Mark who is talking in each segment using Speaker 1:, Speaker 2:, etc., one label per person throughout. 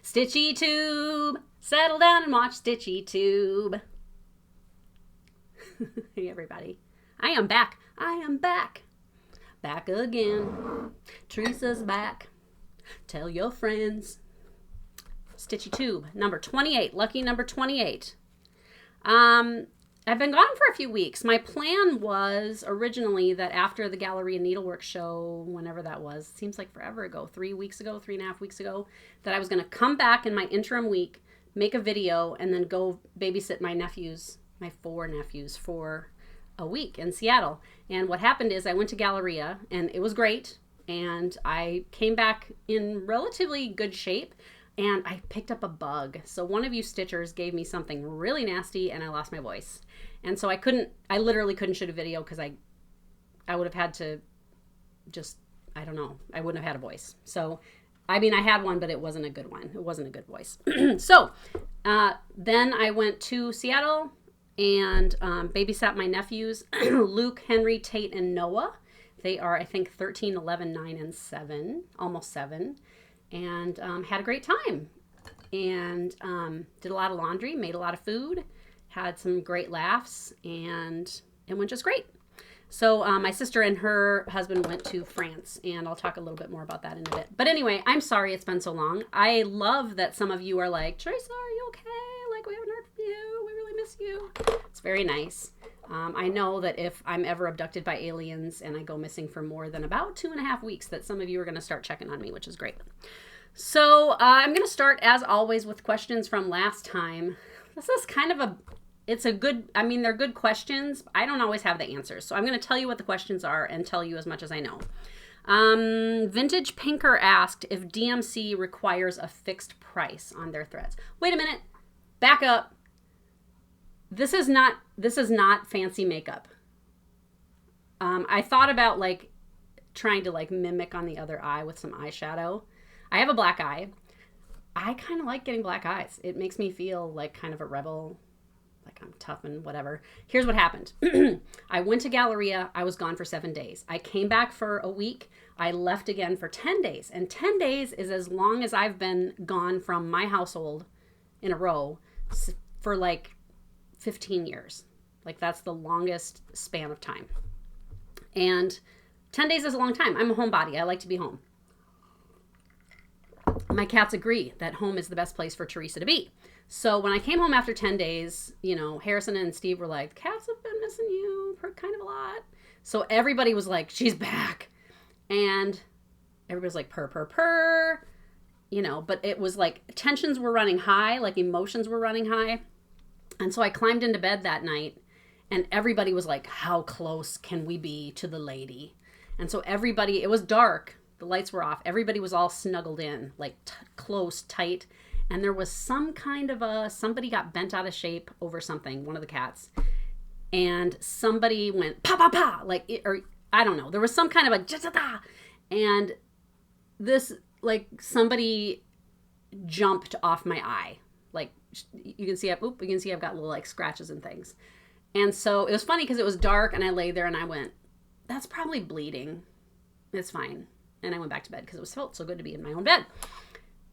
Speaker 1: StitchyTube. Settle down and watch StitchyTube. Hey, everybody. I am back. I am back. Back again. Teresa's back. Tell your friends. StitchyTube, number 28. Lucky number 28. I've been gone for a few weeks. My plan was originally that after the Galleria Needlework show, whenever that was, seems like forever ago, 3 weeks ago, 3.5 weeks ago, that I was going to come back in my interim week, make a video, and then go babysit my nephews, my 4 nephews, for a week in Seattle. And what happened is I went to Galleria, and it was great, and I came back in relatively good shape, and I picked up a bug. So one of you stitchers gave me something really nasty, and I lost my voice. And so I literally couldn't shoot a video because I would have had to just, I don't know, I wouldn't have had a voice. So, I mean, I had one, but it wasn't a good one. It wasn't a good voice. So, then I went to Seattle and babysat my nephews, Luke, Henry, Tate, and Noah. They are, I think, 13, 11, 9, and 7, almost 7. And had a great time. And did a lot of laundry, made a lot of food, had some great laughs, and it went just great. So my sister and her husband went to France, and I'll talk a little bit more about that in a bit. But anyway, I'm sorry it's been so long. I love that some of you are like, Teresa, are you okay? Like, we haven't heard from you. We really miss you. It's very nice. I know that if I'm ever abducted by aliens and I go missing for more than about 2.5 weeks, that some of you are going to start checking on me, which is great. So I'm going to start, as always, with questions from last time. This is kind of they're good questions. I don't always have the answers. So I'm going to tell you what the questions are and tell you as much as I know. Vintage Pinker asked if DMC requires a fixed price on their threads. Wait a minute. Back up. This is not fancy makeup. I thought about trying to mimic on the other eye with some eyeshadow. I have a black eye. I kind of like getting black eyes. It makes me feel like kind of a rebel, like I'm tough and whatever. Here's what happened. I went to Galleria. I was gone for 7 days. I came back for a week. I left again for 10 days. And 10 days is as long as I've been gone from my household in a row for 15 years. That's the longest span of time. And 10 days is a long time. I'm a homebody. I like to be home. My cats agree that home is the best place for Teresa to be. So when I came home after 10 days, Harrison and Steve were like, cats have been missing you kind of a lot. So everybody was like, she's back. And everybody's like, purr, purr, purr. But it was tensions were running high, emotions were running high. And so I climbed into bed that night and everybody was like, how close can we be to the lady? And so everybody, it was dark. The lights were off. Everybody was all snuggled in, close, tight. And there was some kind of somebody got bent out of shape over something, one of the cats. And somebody went, pa, pa, pa, or I don't know. There was some kind of a, and this, somebody jumped off my eye. You can see, I've got little scratches and things. And so it was funny because it was dark and I lay there and I went, that's probably bleeding. It's fine. And I went back to bed because it felt so good to be in my own bed.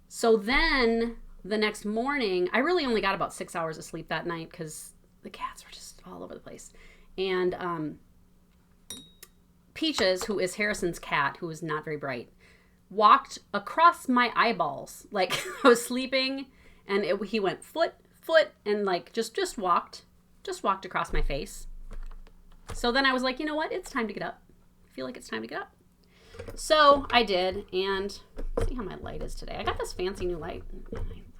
Speaker 1: So then the next morning, I really only got about 6 hours of sleep that night because the cats were just all over the place. And Peaches, who is Harrison's cat, who is not very bright, walked across my eyeballs. I was sleeping and he went foot, and just walked across my face. So then I was like, you know what? It's time to get up. I feel like it's time to get up. So I did, and see how my light is today. I got this fancy new light, and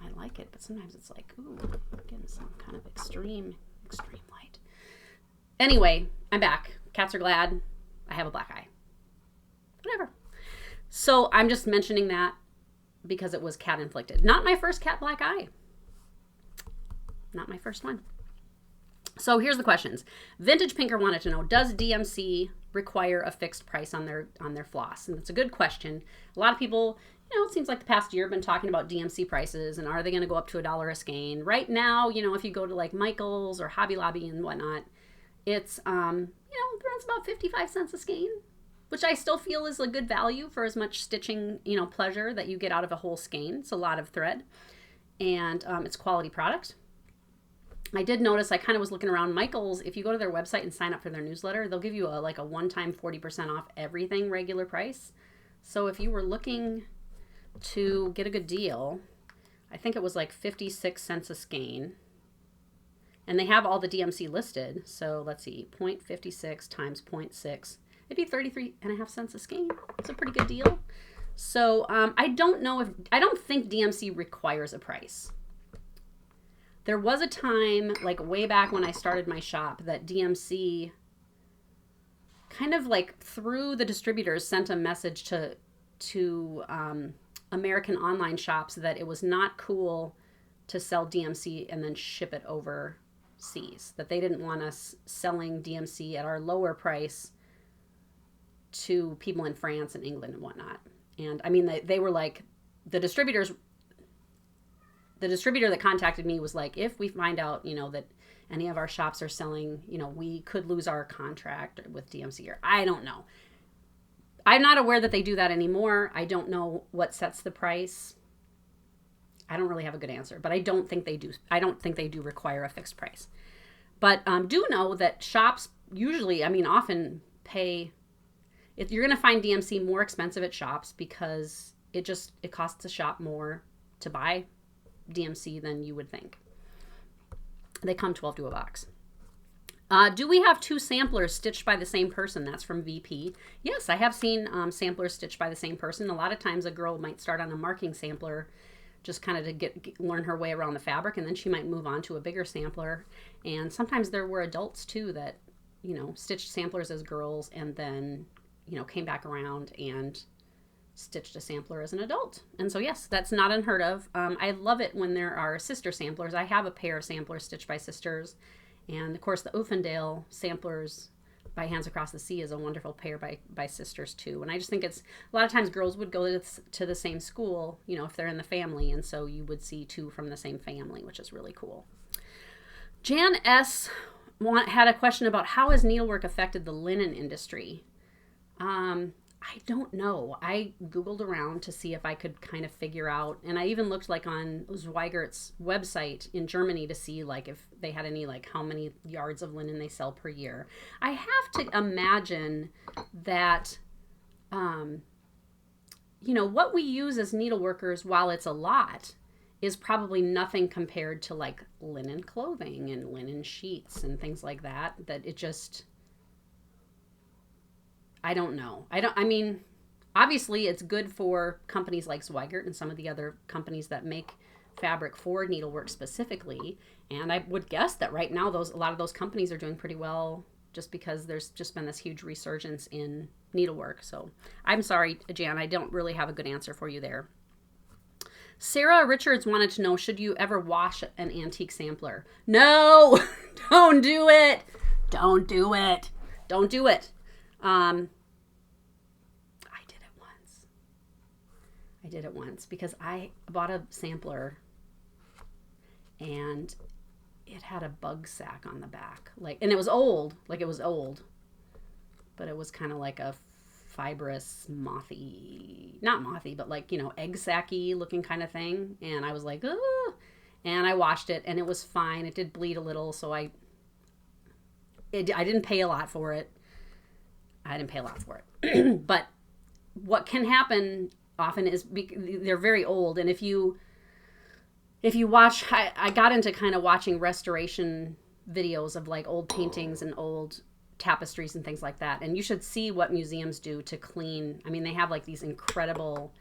Speaker 1: I like it, but sometimes it's ooh, I'm getting some kind of extreme light. Anyway, I'm back. Cats are glad. I have a black eye. Whatever. So I'm just mentioning that because it was cat inflicted. Not my first cat black eye. Not my first one. So here's the questions. Vintage Pinker wanted to know, does DMC require a fixed price on their floss? And it's a good question. A lot of people, it seems like the past year have been talking about DMC prices and are they going to go up to $1 a skein? Right now, if you go to Michael's or Hobby Lobby and whatnot, it's, it runs about 55 cents a skein. which I still feel is a good value for as much stitching, pleasure that you get out of a whole skein. It's a lot of thread, and it's quality product. I did notice, I kind of was looking around, Michael's, if you go to their website and sign up for their newsletter, they'll give you a one-time 40% off everything regular price. So if you were looking to get a good deal, I think it was like 56 cents a skein. And they have all the DMC listed. So let's see, 0.56 times 0.6. It'd be 33.5 cents a skein. It's a pretty good deal. So I don't think DMC requires a price. There was a time, like way back when I started my shop, that DMC kind of like through the distributors sent a message to American online shops that it was not cool to sell DMC and then ship it overseas. That they didn't want us selling DMC at our lower price to people in France and England and whatnot. And I mean, they were like, the distributor that contacted me was like, if we find out, that any of our shops are selling, we could lose our contract with DMC, or I don't know. I'm not aware that they do that anymore. I don't know what sets the price. I don't really have a good answer, but I don't think they do. I don't think they do require a fixed price. But do know that shops usually, often pay. If you're going to find DMC more expensive at shops because it costs a shop more to buy DMC than you would think. They come 12 to a box. Do we have 2 samplers stitched by the same person? That's from VP. Yes, I have seen samplers stitched by the same person. A lot of times a girl might start on a marking sampler just kind of to learn her way around the fabric, and then she might move on to a bigger sampler. And sometimes there were adults too that, stitched samplers as girls and then, came back around and stitched a sampler as an adult. And so yes, that's not unheard of. I love it when there are sister samplers. I have a pair of samplers stitched by sisters. And of course the Uffendale samplers by Hands Across the Sea is a wonderful pair by sisters too. And I just think it's, a lot of times girls would go to the same school, if they're in the family. And so you would see 2 from the same family, which is really cool. Jan S. had a question about how has needlework affected the linen industry? I don't know. I Googled around to see if I could kind of figure out, and I even looked like on Zweigert's website in Germany to see like if they had any, like how many yards of linen they sell per year. I have to imagine that, what we use as needleworkers, while it's a lot, is probably nothing compared to like linen clothing and linen sheets and things like that, that it just, I don't know. Obviously it's good for companies like Zweigert and some of the other companies that make fabric for needlework specifically. And I would guess that right now a lot of those companies are doing pretty well just because there's just been this huge resurgence in needlework. So I'm sorry, Jan, I don't really have a good answer for you there. Sarah Richards wanted to know, should you ever wash an antique sampler? No, don't do it. Don't do it. Don't do it. I did it once because I bought a sampler and it had a bug sack on the back, and it was old, but it was kind of like a fibrous not mothy, but egg sacky looking kind of thing. And I was like, oh, and I washed it and it was fine. It did bleed a little. So I didn't pay a lot for it. But what can happen often is they're very old. And if you watch, I got into kind of watching restoration videos of like old paintings and old tapestries and things like that. And you should see what museums do to clean. They have like these incredible,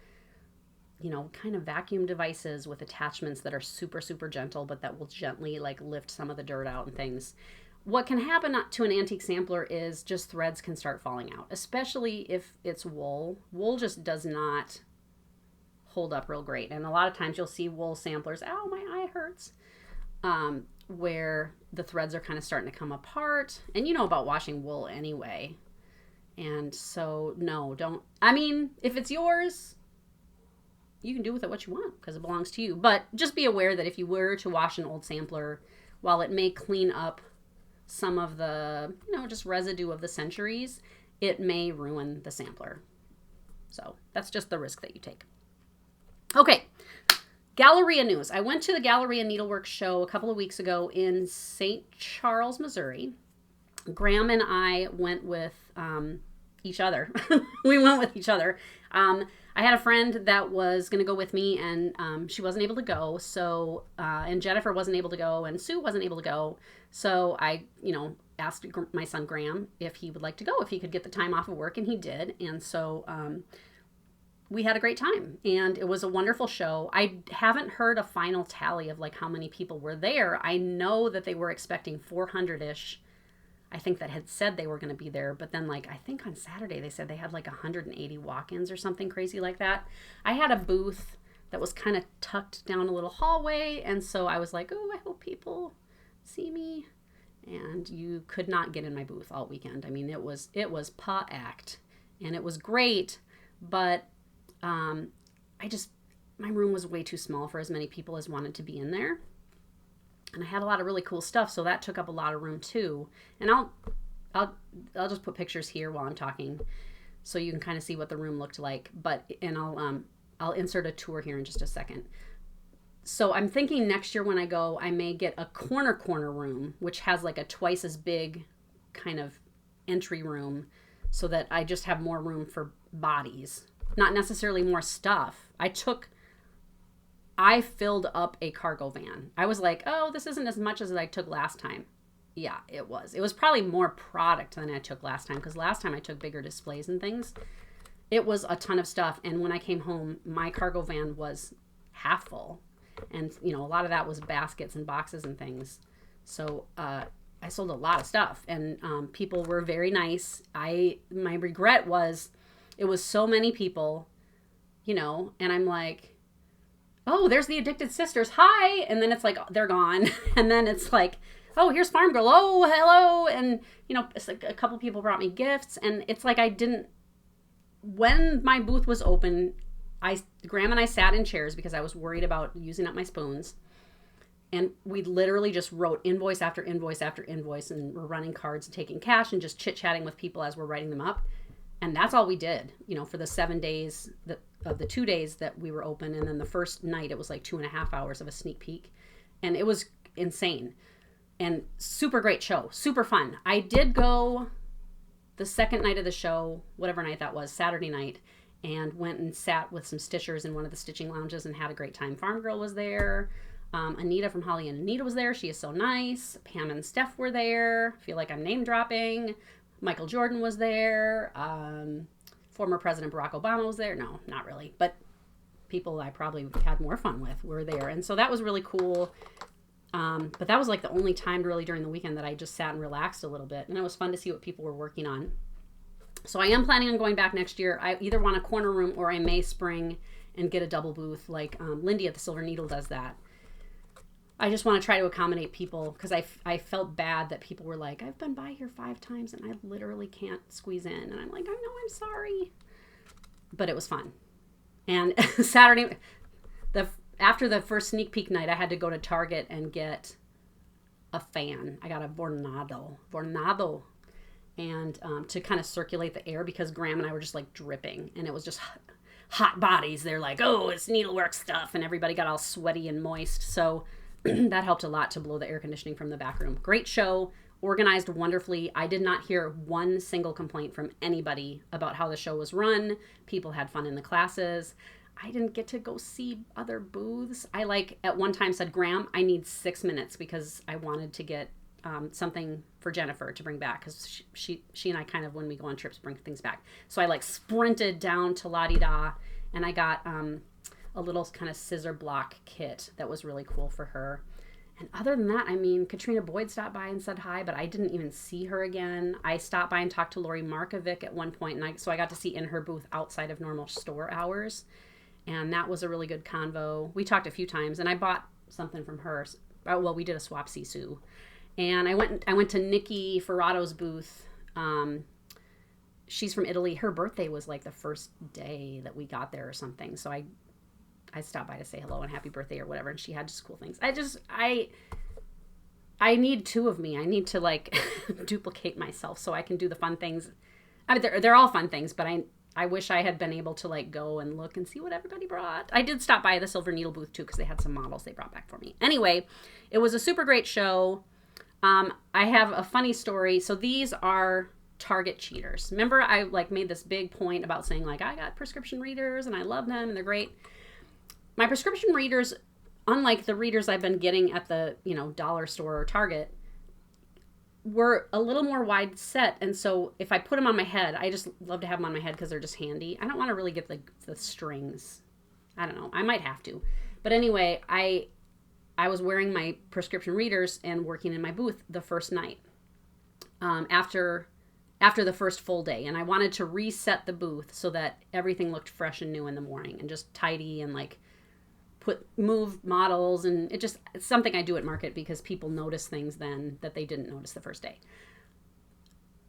Speaker 1: kind of vacuum devices with attachments that are super, super gentle, but that will gently like lift some of the dirt out and things. What can happen to an antique sampler is just threads can start falling out, especially if it's wool. Wool just does not hold up real great. And a lot of times you'll see wool samplers, ow, my eye hurts, where the threads are kind of starting to come apart. And you know about washing wool anyway. And so, no, don't. If it's yours, you can do with it what you want because it belongs to you. But just be aware that if you were to wash an old sampler, while it may clean up some of the, just residue of the centuries, it may ruin the sampler. So that's just the risk that you take. Okay, Galleria news. I went to the Galleria Needlework show a couple of weeks ago in St. Charles, Missouri. Graham and I went with each other. We went with each other. I had a friend that was going to go with me, and she wasn't able to go. So, and Jennifer wasn't able to go, and Sue wasn't able to go. So I, asked my son Graham if he would like to go, if he could get the time off of work, and he did. And so we had a great time, and it was a wonderful show. I haven't heard a final tally of like how many people were there. I know that they were expecting 400-ish. I think that had said they were going to be there, but then I think on Saturday they said they had 180 walk-ins or something crazy like that. I had a booth that was kind of tucked down a little hallway, and so I was like, oh, I hope people see me. And you could not get in my booth all weekend. I mean, it was packed, and it was great, but my room was way too small for as many people as wanted to be in there. And I had a lot of really cool stuff, so that took up a lot of room too. And I'll just put pictures here while I'm talking, so you can kind of see what the room looked like. And I'll insert a tour here in just a second. So I'm thinking next year when I go, I may get a corner room, which has a twice as big kind of entry room, so that I just have more room for bodies, not necessarily more stuff. I filled up a cargo van. I was like, oh, this isn't as much as I took last time. Yeah, it was. It was probably more product than I took last time, because last time I took bigger displays and things. It was a ton of stuff. And when I came home, my cargo van was half full. And, a lot of that was baskets and boxes and things. So I sold a lot of stuff. And people were very nice. My regret was it was so many people, and I'm like, oh, there's the Addicted Sisters. Hi. And then it's like, they're gone. And then it's like, oh, here's Farm Girl. Oh, hello. And, it's like a couple people brought me gifts. And it's like when my booth was open, Graham and I sat in chairs because I was worried about using up my spoons. And we literally just wrote invoice after invoice after invoice, and we're running cards and taking cash and just chit-chatting with people as we're writing them up. And that's all we did, for the 7 days of the 2 days that we were open. And then the first night, it was 2.5 hours of a sneak peek. And it was insane and super great show, super fun. I did go the second night of the show, whatever night that was, Saturday night, and went and sat with some stitchers in one of the stitching lounges and had a great time. Farm Girl was there. Anita from Holly and Anita was there. She is so nice. Pam and Steph were there. I feel like I'm name dropping. Michael Jordan was there. Former President Barack Obama was there. No, not really. But people I probably had more fun with were there. And so that was really cool. But that was the only time really during the weekend that I just sat and relaxed a little bit. And it was fun to see what people were working on. So I am planning on going back next year. I either want a corner room or I may spring and get a double booth like Lindy at the Silver Needle does that. I just want to try to accommodate people, because I felt bad that people were like, I've been by here 5 times and I literally can't squeeze in. And I'm like, I know, I'm sorry. But it was fun. And Saturday, after the first sneak peek night, I had to go to Target and get a fan. I got a Vornado. And to kind of circulate the air, because Graham and I were just dripping. And it was just hot bodies. They're like, oh, it's needlework stuff. And everybody got all sweaty and moist. So that helped a lot to blow the air conditioning from the back room. Great show, organized wonderfully. I did not hear one single complaint from anybody about how the show was run. People had fun in the classes. I didn't get to go see other booths. I at one time said, Graham, I need 6 minutes, because I wanted to get something for Jennifer to bring back, because she and I kind of, when we go on trips, bring things back. So I sprinted down to La Di Da, and I got a little kind of scissor block kit that was really cool for her. And other than that, Katrina Boyd stopped by and said hi, but I didn't even see her again. I stopped by and talked to Lori Markovic at one point, and so I got to see in her booth outside of normal store hours. And that was a really good convo. We talked a few times, and I bought something from her. Well, we did a swap sisu. And I went to Nikki Ferraro's booth. She's from Italy. Her birthday was the first day that we got there or something. So I stopped by to say hello and happy birthday or whatever, and she had just cool things. I need 2 of me. I need to duplicate myself so I can do the fun things I mean, they're all fun things, but I wish I had been able to like go and look and see what everybody brought. I did stop by the Silver Needle booth too because they had some models they brought back for me. Anyway, it was a super great show. I have a funny story. So these are Target cheaters. Remember I like made this big point about saying like I got prescription readers and I love them and they're great. My prescription readers, unlike the readers I've been getting at the, dollar store or Target, were a little more wide set. And so if I put them on my head, I just love to have them on my head because they're just handy. I don't want to really get the strings. I don't know. I might have to. But anyway, I was wearing my prescription readers and working in my booth the first night after the first full day. And I wanted to reset the booth so that everything looked fresh and new in the morning and just tidy and like move models, and it's something I do at market because people notice things then that they didn't notice the first day.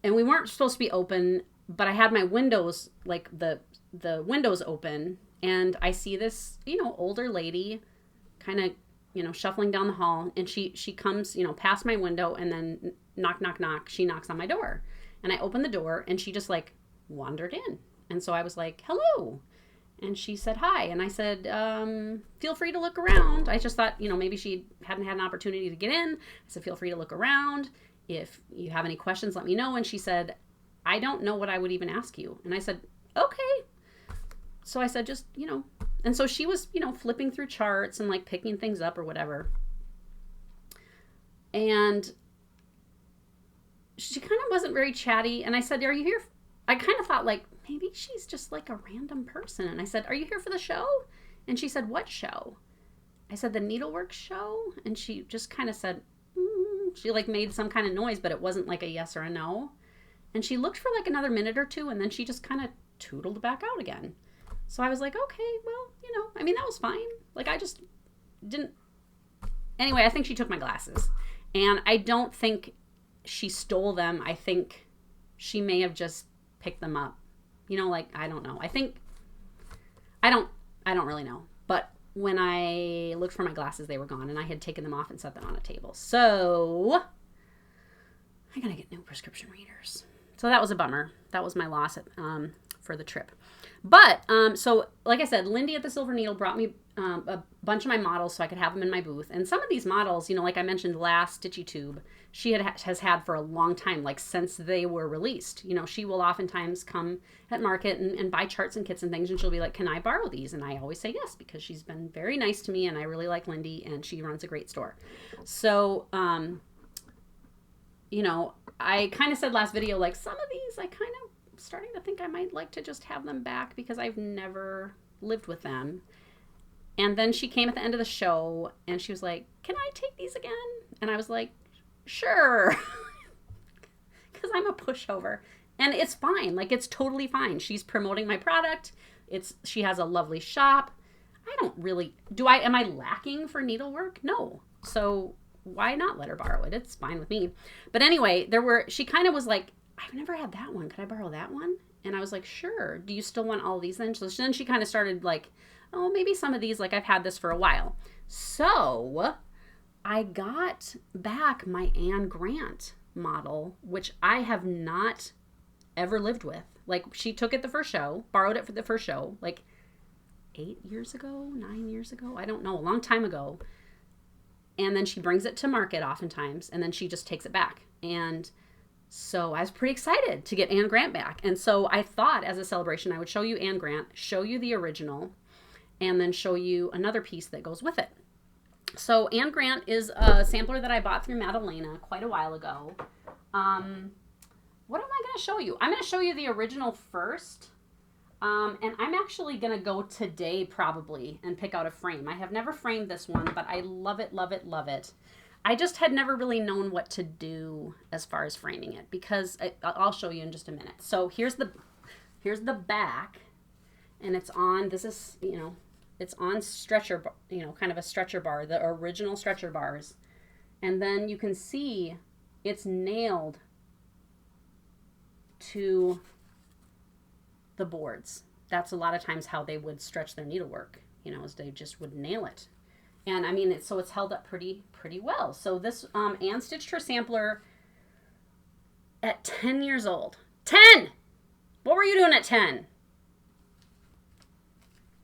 Speaker 1: And we weren't supposed to be open, but I had my windows, like the windows open, and I see this, older lady kind of, shuffling down the hall, and she comes, past my window, and then knock, knock, knock, she knocks on my door. And I open the door, and she just like wandered in. And so I was like, hello. And she said, hi. And I said, feel free to look around. I just thought, maybe she hadn't had an opportunity to get in. I said, feel free to look around. If you have any questions, let me know. And she said, I don't know what I would even ask you. And I said, okay. So I said, just, and so she was, flipping through charts and like picking things up or whatever. And she kind of wasn't very chatty. And I said, are you here? I kind of thought like, maybe she's just like a random person. And I said, are you here for the show? And she said, what show? I said, the needlework show. And she just kind of said, she like made some kind of noise, but it wasn't like a yes or a no. And she looked for like another minute or two, and then she just kind of tootled back out again. So I was like, okay, well, that was fine. Like I just didn't. Anyway, I think she took my glasses, and I don't think she stole them. I think she may have just picked them up. I don't know. I don't really know. But when I looked for my glasses, they were gone, and I had taken them off and set them on a table. So I gotta get new prescription readers. So that was a bummer. That was my loss for the trip. But, so like I said, Lindy at the Silver Needle brought me a bunch of my models so I could have them in my booth. And some of these models, like I mentioned last, StitchyTube, she has had for a long time, like since they were released. She will oftentimes come at market and buy charts and kits and things, and she'll be like, can I borrow these? And I always say yes, because she's been very nice to me, and I really like Lindy, and she runs a great store. So, I kind of said last video, like some of these I kind of starting to think I might like to just have them back because I've never lived with them. And then she came at the end of the show and she was like, can I take these again? And I was like, sure. Because I'm a pushover. And it's fine. Like, it's totally fine. She's promoting my product. She has a lovely shop. I don't really, am I lacking for needlework? No. So why not let her borrow it? It's fine with me. But anyway, she kind of was like, I've never had that one. Could I borrow that one? And I was like, sure. Do you still want all these then? So then she kind of started like, oh, maybe some of these, like I've had this for a while. So I got back my Anne Grant model, which I have not ever lived with. Like she took it the first show, borrowed it for the first show, like 9 years ago. I don't know, a long time ago. And then she brings it to market oftentimes, and then she just takes it back. And so I was pretty excited to get Anne Grant back. And so I thought as a celebration, I would show you Anne Grant, show you the original, and then show you another piece that goes with it. So Anne Grant is a sampler that I bought through Madalena quite a while ago. What am I going to show you? I'm going to show you the original first. And I'm actually going to go today probably and pick out a frame. I have never framed this one, but I love it, love it, love it. I just had never really known what to do as far as framing it because I'll show you in just a minute. So here's the back, and it's on, it's on stretcher, kind of a stretcher bar, the original stretcher bars. And then you can see it's nailed to the boards. That's a lot of times how they would stretch their needlework, is they just would nail it. And I mean, it's held up pretty well. So this, Anne stitched her sampler at 10 years old. 10! What were you doing at 10?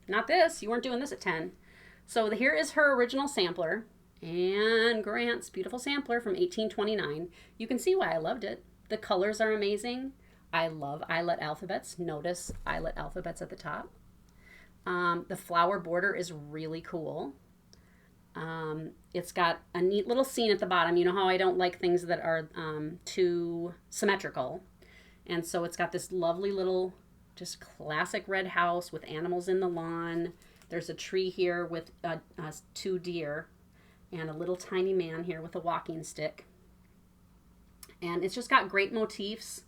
Speaker 1: Not this. You weren't doing this at 10. So here is her original sampler. Anne Grant's beautiful sampler from 1829. You can see why I loved it. The colors are amazing. I love eyelet alphabets. Notice eyelet alphabets at the top. The flower border is really cool. It's got a neat little scene at the bottom. You know how I don't like things that are too symmetrical. And so it's got this lovely little, just classic red house with animals in the lawn. There's a tree here with 2 deer and a little tiny man here with a walking stick. And it's just got great motifs.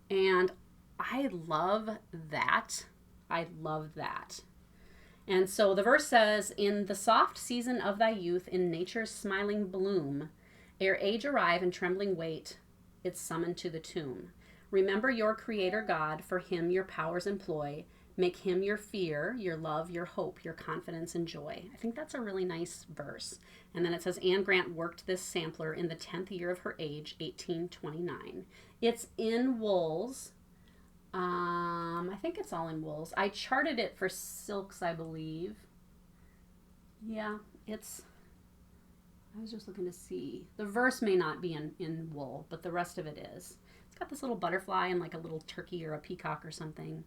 Speaker 1: And I love that. I love that. And so the verse says, in the soft season of thy youth, in nature's smiling bloom, ere age arrive and trembling wait, it's summoned to the tomb. Remember your Creator God, for him your powers employ. Make him your fear, your love, your hope, your confidence and joy. I think that's a really nice verse. And then it says, Anne Grant worked this sampler in the 10th year of her age, 1829. It's in wools. I think it's all in wools. I charted it for silks, I believe. Yeah, I was just looking to see. The verse may not be in wool, but the rest of it is. It's got this little butterfly and like a little turkey or a peacock or something.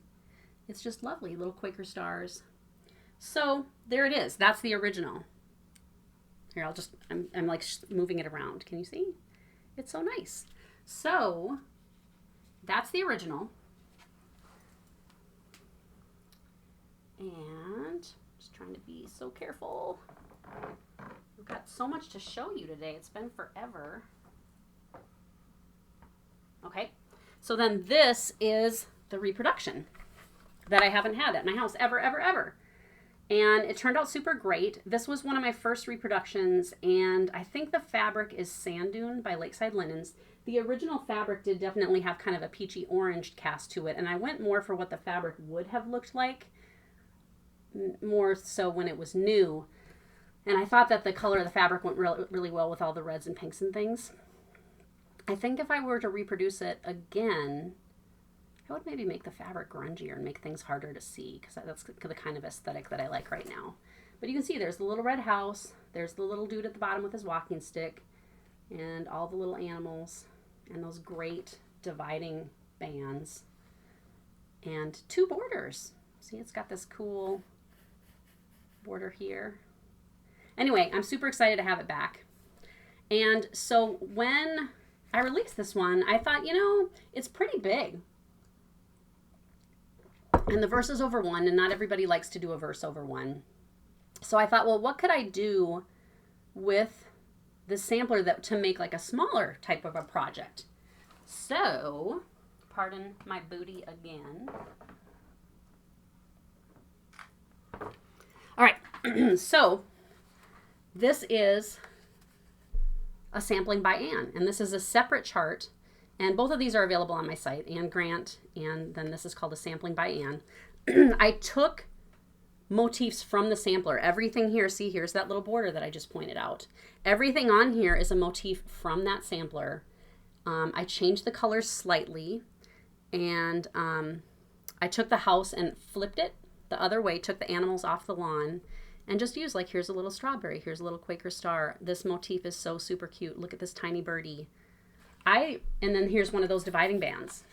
Speaker 1: It's just lovely, little Quaker stars. So there it is. That's the original. Here, I'm like moving it around. Can you see? It's so nice. So that's the original. And just trying to be so careful. We've got so much to show you today. It's been forever. Okay, so then this is the reproduction that I haven't had at my house ever. And it turned out super great. This was one of my first reproductions, and I think the fabric is Sand Dune by Lakeside Linens. The original fabric did definitely have kind of a peachy orange cast to it, and I went more for what the fabric would have looked like, more so when it was new. And I thought that the color of the fabric went really well with all the reds and pinks and things. I think if I were to reproduce it again, I would maybe make the fabric grungier and make things harder to see, because that's the kind of aesthetic that I like right now. But you can see there's the little red house, there's the little dude at the bottom with his walking stick, and all the little animals, and those great dividing bands, and 2 borders. See, it's got this cool border here. Anyway, I'm super excited to have it back. And so when I released this one, I thought, you know, it's pretty big. And the verse is over 1, and not everybody likes to do a verse over 1. So I thought, well, what could I do with the sampler to make like a smaller type of a project? So, pardon my booty again. All right, so this is a sampling by Anne, and this is a separate chart, and both of these are available on my site, Anne Grant, and then this is called a sampling by Anne. I took motifs from the sampler. Everything here, see, here's that little border that I just pointed out. Everything on here is a motif from that sampler. I changed the colors slightly, and I took the house and flipped it the other way, took the animals off the lawn, and just used, like, here's a little strawberry, here's a little Quaker star. This motif is so super cute. Look at this tiny birdie. And then here's one of those dividing bands.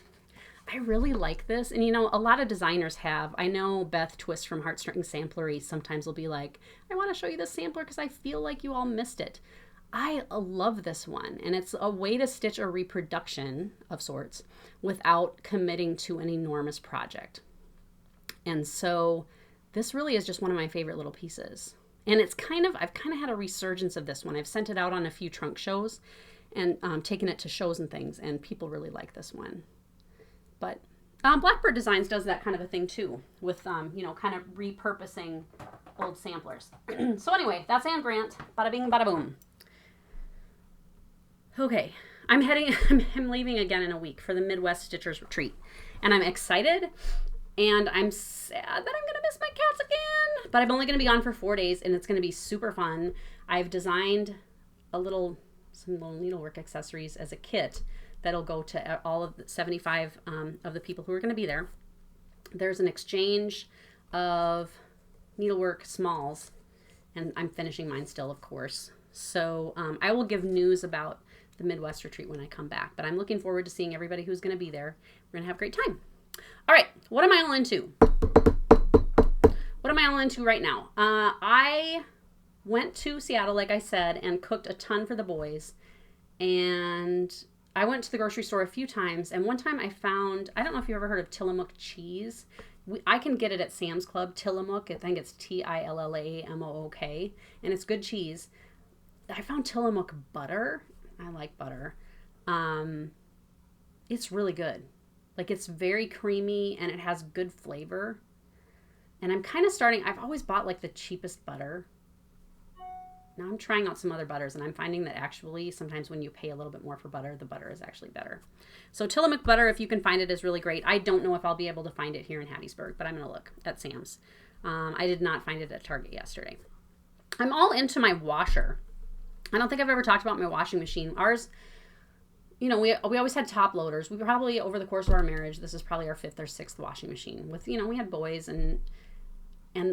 Speaker 1: I really like this. And, you know, a lot of designers have. I know Beth Twist from Heartstring Samplery sometimes will be like, I want to show you this sampler because I feel like you all missed it. I love this one. And it's a way to stitch a reproduction of sorts without committing to an enormous project. And so this really is just one of my favorite little pieces. And it's I've kind of had a resurgence of this one. I've sent it out on a few trunk shows and taken it to shows and things, and people really like this one. But Blackbird Designs does that kind of a thing too, with, you know, kind of repurposing old samplers. So anyway, that's Anne Grant. Bada bing, bada boom. Okay, I'm leaving again in a week for the Midwest Stitchers Retreat. And I'm excited, and I'm sad that I'm going to miss my cats again. But I'm only going to be gone for 4 days, and it's going to be super fun. I've designed some little needlework accessories as a kit that'll go to all of the 75 of the people who are going to be there. there's an exchange of needlework smalls, and I'm finishing mine still, of course. So I will give news about the Midwest retreat when I come back, but I'm looking forward to seeing everybody who's going to be there. We're going to have a great time. All right, what am I all into? What am I all into right now? I went to Seattle, like I said, and cooked a ton for the boys. And I went to the grocery store a few times, and one time I found, I don't know if you've ever heard of Tillamook cheese. I can get it at Sam's Club, Tillamook. I think it's Tillamook, and it's good cheese. I found Tillamook butter. I like butter. It's really good. Like, it's very creamy, and it has good flavor. And I'm kind of starting, I've always bought like the cheapest butter. Now I'm trying out some other butters, and I'm finding that actually sometimes when you pay a little bit more for butter, the butter is actually better. So Tillamook butter, if you can find it, is really great. I don't know if I'll be able to find it here in Hattiesburg, but I'm going to look at Sam's. I did not find it at Target yesterday. I'm all into my washer. I don't think I've ever talked about my washing machine. Ours, you know, we always had top loaders. We probably, over the course of our marriage, this is probably our 5th or 6th washing machine. With, you know, we had boys, and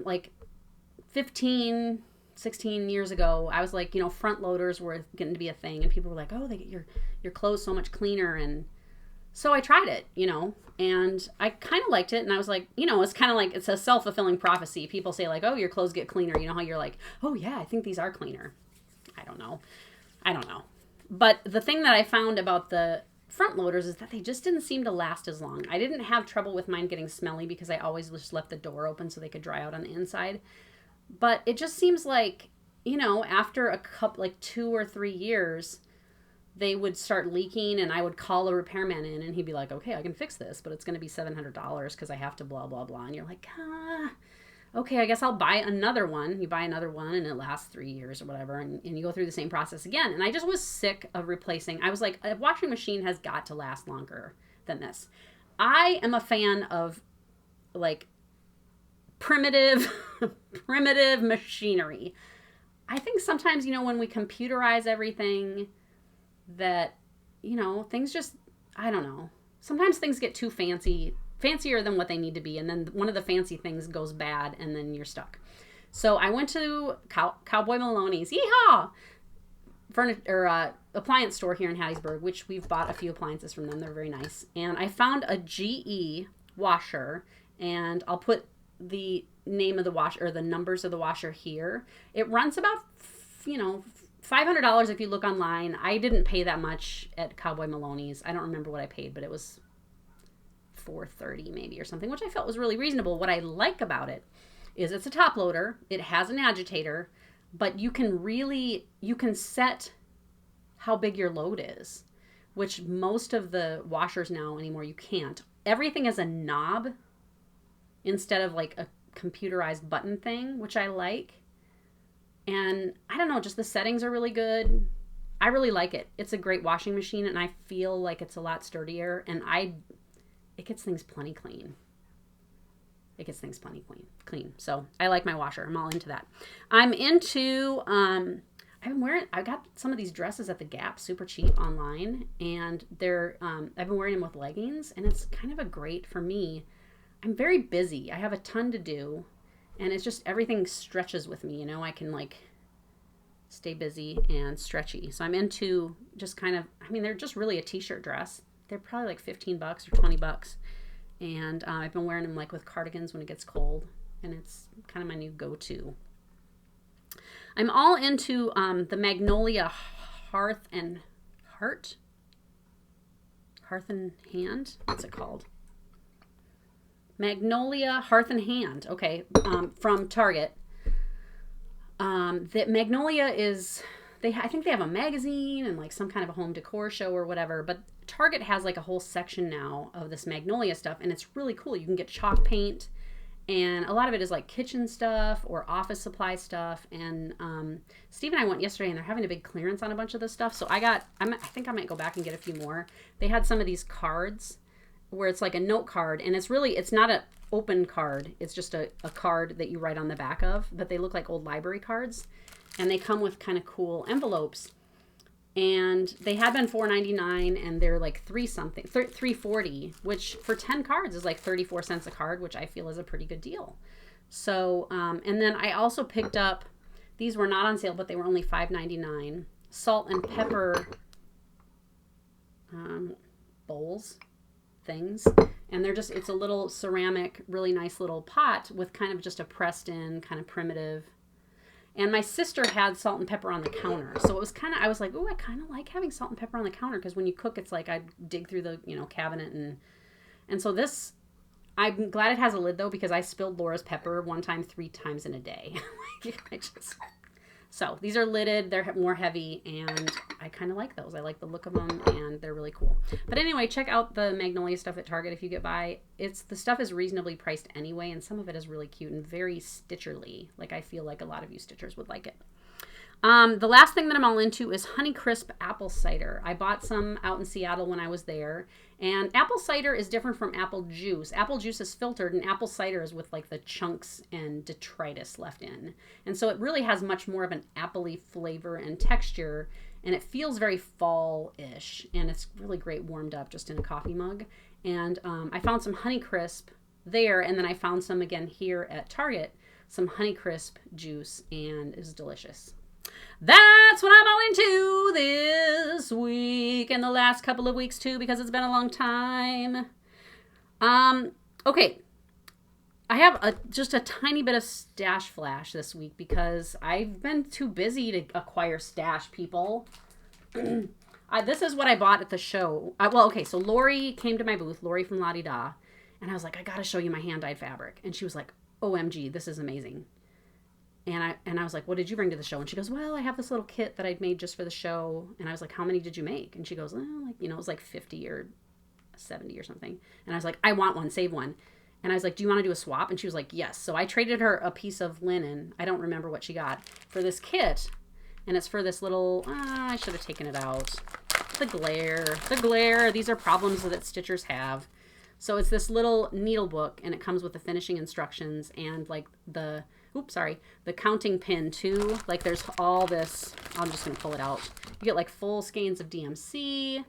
Speaker 1: like 15, 16 years ago, I was like, you know, front loaders were getting to be a thing, and people were like, oh, they get your clothes so much cleaner. And so I tried it, you know, and I kind of liked it. And I was like, you know, it's kind of like, it's a self-fulfilling prophecy. People say like, oh, your clothes get cleaner. You know how you're like, oh yeah, I think these are cleaner. I don't know. But the thing that I found about the front loaders is that they just didn't seem to last as long. I didn't have trouble with mine getting smelly because I always just left the door open so they could dry out on the inside. But it just seems like, you know, after a couple, like 2 or 3 years, they would start leaking, and I would call a repairman in, and he'd be like, okay, I can fix this, but it's going to be $700 because I have to blah, blah, blah. And you're like, okay, I guess I'll buy another one. You buy another one, and it lasts 3 years or whatever, and you go through the same process again. And I just was sick of replacing. I was like, a washing machine has got to last longer than this. I am a fan of, like, primitive machinery. I think sometimes, you know, when we computerize everything, that, you know, things just, I don't know. Sometimes things get too fancier than what they need to be, and then one of the fancy things goes bad, and then you're stuck. So I went to Cowboy Maloney's, yeehaw, appliance store here in Hattiesburg, which we've bought a few appliances from them. They're very nice. And I found a GE washer, and I'll put the name of the washer, or the numbers of the washer here. It runs about, you know, $500 if you look online. I didn't pay that much at Cowboy Maloney's. I don't remember what I paid, but it was $430 maybe or something, which I felt was really reasonable. What I like about it is it's a top loader. It has an agitator, but you can set how big your load is, which most of the washers now anymore you can't. Everything is a knob instead of like a computerized button thing, which I like. And I don't know, just the settings are really good. I really like it. It's a great washing machine, and I feel like it's a lot sturdier, and it gets things plenty clean. So I like my washer. I'm all into that. I'm into, I got some of these dresses at the Gap super cheap online, and I've been wearing them with leggings, and it's kind of a great for me. I'm very busy. I have a ton to do, and it's just everything stretches with me, you know. I can like stay busy and stretchy. So I'm into just kind of, I mean, they're just really a t-shirt dress. They're probably like $15 or $20. And I've been wearing them like with cardigans when it gets cold, and it's kind of my new go-to. I'm all into the Magnolia Hearth and Hand. What's it called? Magnolia Hearth and Hand. Okay, from Target. That Magnolia is, I think they have a magazine and like some kind of a home decor show or whatever, but Target has like a whole section now of this Magnolia stuff, and it's really cool. You can get chalk paint, and a lot of it is like kitchen stuff or office supply stuff. And Steve and I went yesterday, and they're having a big clearance on a bunch of this stuff. So I think I might go back and get a few more. They had some of these cards where it's like a note card, and it's not an open card. It's just a card that you write on the back of, but they look like old library cards, and they come with kind of cool envelopes. And they had been $4.99, and they're like $3.40, which for 10 cards is like 34 cents a card, which I feel is a pretty good deal. So, and then I also picked up, these were not on sale, but they were only $5.99, salt and pepper bowls things. And they're just, it's a little ceramic, really nice little pot with kind of just a pressed in, kind of primitive. And my sister had salt and pepper on the counter. So it was kind of, I was like, oh, I kind of like having salt and pepper on the counter, because when you cook, it's like I dig through the, cabinet. And so this, I'm glad it has a lid, though, because I spilled Laura's pepper 3 times in a day. So these are lidded. They're more heavy, and I kind of like those. I like the look of them, and they're really cool. But anyway, check out the Magnolia stuff at Target if you get by. The stuff is reasonably priced anyway, and some of it is really cute and very Stitcherly. Like, I feel like a lot of you Stitchers would like it. The last thing that I'm all into is Honeycrisp apple cider. I bought some out in Seattle when I was there. And apple cider is different from apple juice. Apple juice is filtered, and apple cider is with like the chunks and detritus left in. And so it really has much more of an appley flavor and texture, and it feels very fall-ish. And it's really great warmed up just in a coffee mug. And I found some Honeycrisp there, and then I found some again here at Target, some Honeycrisp juice, and it's delicious. That's what I'm all into this week and the last couple of weeks too, because it's been a long time. Okay. I have just a tiny bit of stash flash this week because I've been too busy to acquire stash, people. This is what I bought at the show. So Lori came to my booth, Lori from La Di Da, and I was like, I gotta show you my hand-dyed fabric. And she was like, OMG, this is amazing. And I was like, what did you bring to the show? And she goes, well, I have this little kit that I'd made just for the show. And I was like, how many did you make? And she goes, it was like 50 or 70 or something. And I was like, I want one, save one. And I was like, do you want to do a swap? And she was like, yes. So I traded her a piece of linen, I don't remember what she got, for this kit. And it's for this little, I should have taken it out. The glare. These are problems that stitchers have. So it's this little needle book, and it comes with the finishing instructions and like the counting pin too. Like there's all this, I'm just going to pull it out. You get like full skeins of DMC,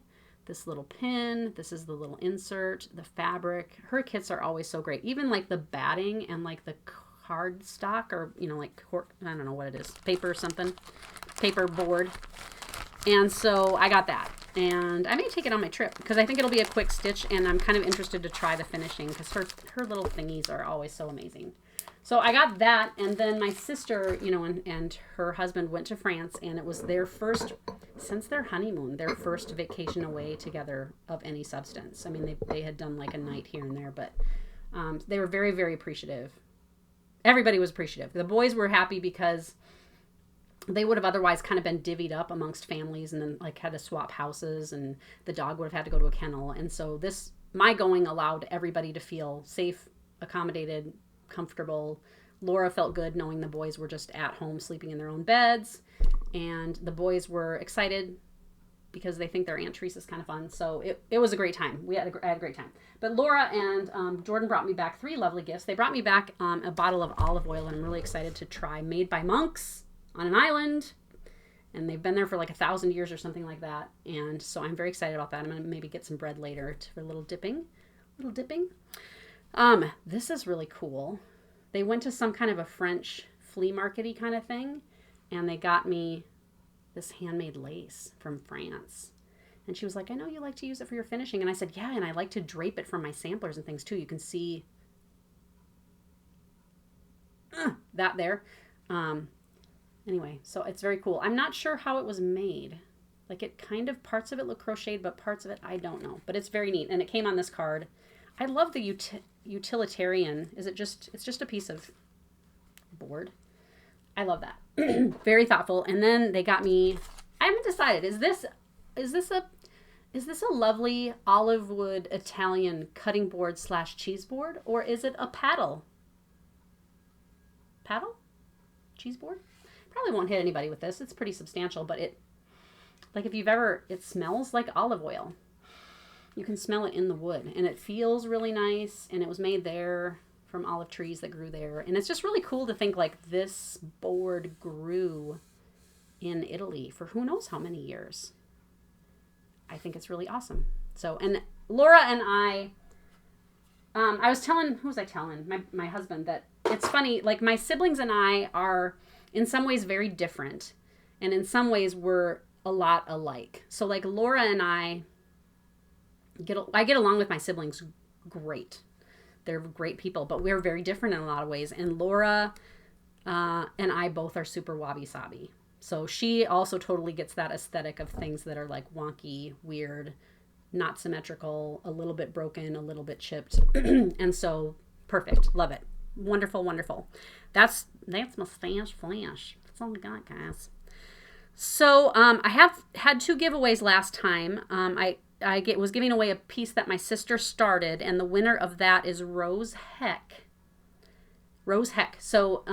Speaker 1: this little pin, this is the little insert, the fabric. Her kits are always so great. Even like the batting and like the card stock, or, like cork, I don't know what it is, paper board. And so I got that. And I may take it on my trip because I think it'll be a quick stitch, and I'm kind of interested to try the finishing because her little thingies are always so amazing. So I got that, and then my sister, and her husband went to France, and it was their first, since their honeymoon, their first vacation away together of any substance. I mean, they had done like a night here and there, but they were very, very appreciative. Everybody was appreciative. The boys were happy because they would have otherwise kind of been divvied up amongst families and then like had to swap houses, and the dog would have had to go to a kennel. And so my going allowed everybody to feel safe, accommodated, comfortable. Laura felt good knowing the boys were just at home sleeping in their own beds, and the boys were excited because they think their Aunt Teresa's kind of fun. So it was a great time. I had a great time. But Laura and Jordan brought me back 3 lovely gifts. They brought me back a bottle of olive oil, and I'm really excited to try, made by monks on an island, and they've been there for like 1,000 years or something like that. And so I'm very excited about that. I'm gonna maybe get some bread later for a little dipping. This is really cool. They went to some kind of a French flea market-y kind of thing, and they got me this handmade lace from France. And she was like, I know you like to use it for your finishing. And I said, yeah, and I like to drape it from my samplers and things too. You can see that there. Anyway, so it's very cool. I'm not sure how it was made. Like it kind of, parts of it look crocheted, but parts of it, I don't know. But it's very neat. And it came on this card. I love the utilitarian. It's just a piece of board. I love that. Very thoughtful. And then they got me, I haven't decided, is this a lovely olive wood Italian cutting board / cheese board, or is it a paddle? Cheese board? Probably won't hit anybody with this. It's pretty substantial, but it smells like olive oil. You can smell it in the wood, and it feels really nice, and it was made there from olive trees that grew there. And it's just really cool to think like this board grew in Italy for who knows how many years. I think it's really awesome. So, and Laura and I was telling, who was I telling? My husband, that it's funny, like my siblings and I are in some ways very different. And in some ways we're a lot alike. So like Laura and I get along with my siblings great. They're great people, but we're very different in a lot of ways. And Laura and I both are super wabi-sabi. So she also totally gets that aesthetic of things that are like wonky, weird, not symmetrical, a little bit broken, a little bit chipped. And so perfect. Love it. Wonderful, wonderful. That's Mustache Flash. That's all I got, guys. So I have had 2 giveaways last time. I was giving away a piece that my sister started, and the winner of that is Rose Heck. Rose Heck. So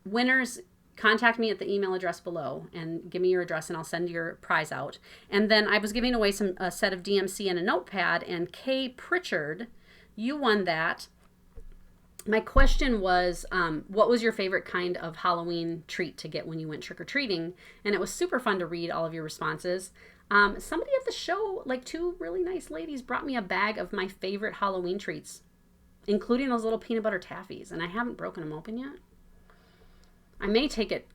Speaker 1: winners, contact me at the email address below and give me your address and I'll send your prize out. And then I was giving away a set of DMC and a notepad, and Kay Pritchard, you won that. My question was, what was your favorite kind of Halloween treat to get when you went trick-or-treating? And it was super fun to read all of your responses. Somebody at the show, like 2 really nice ladies, brought me a bag of my favorite Halloween treats, including those little peanut butter taffies, and I haven't broken them open yet. I may take it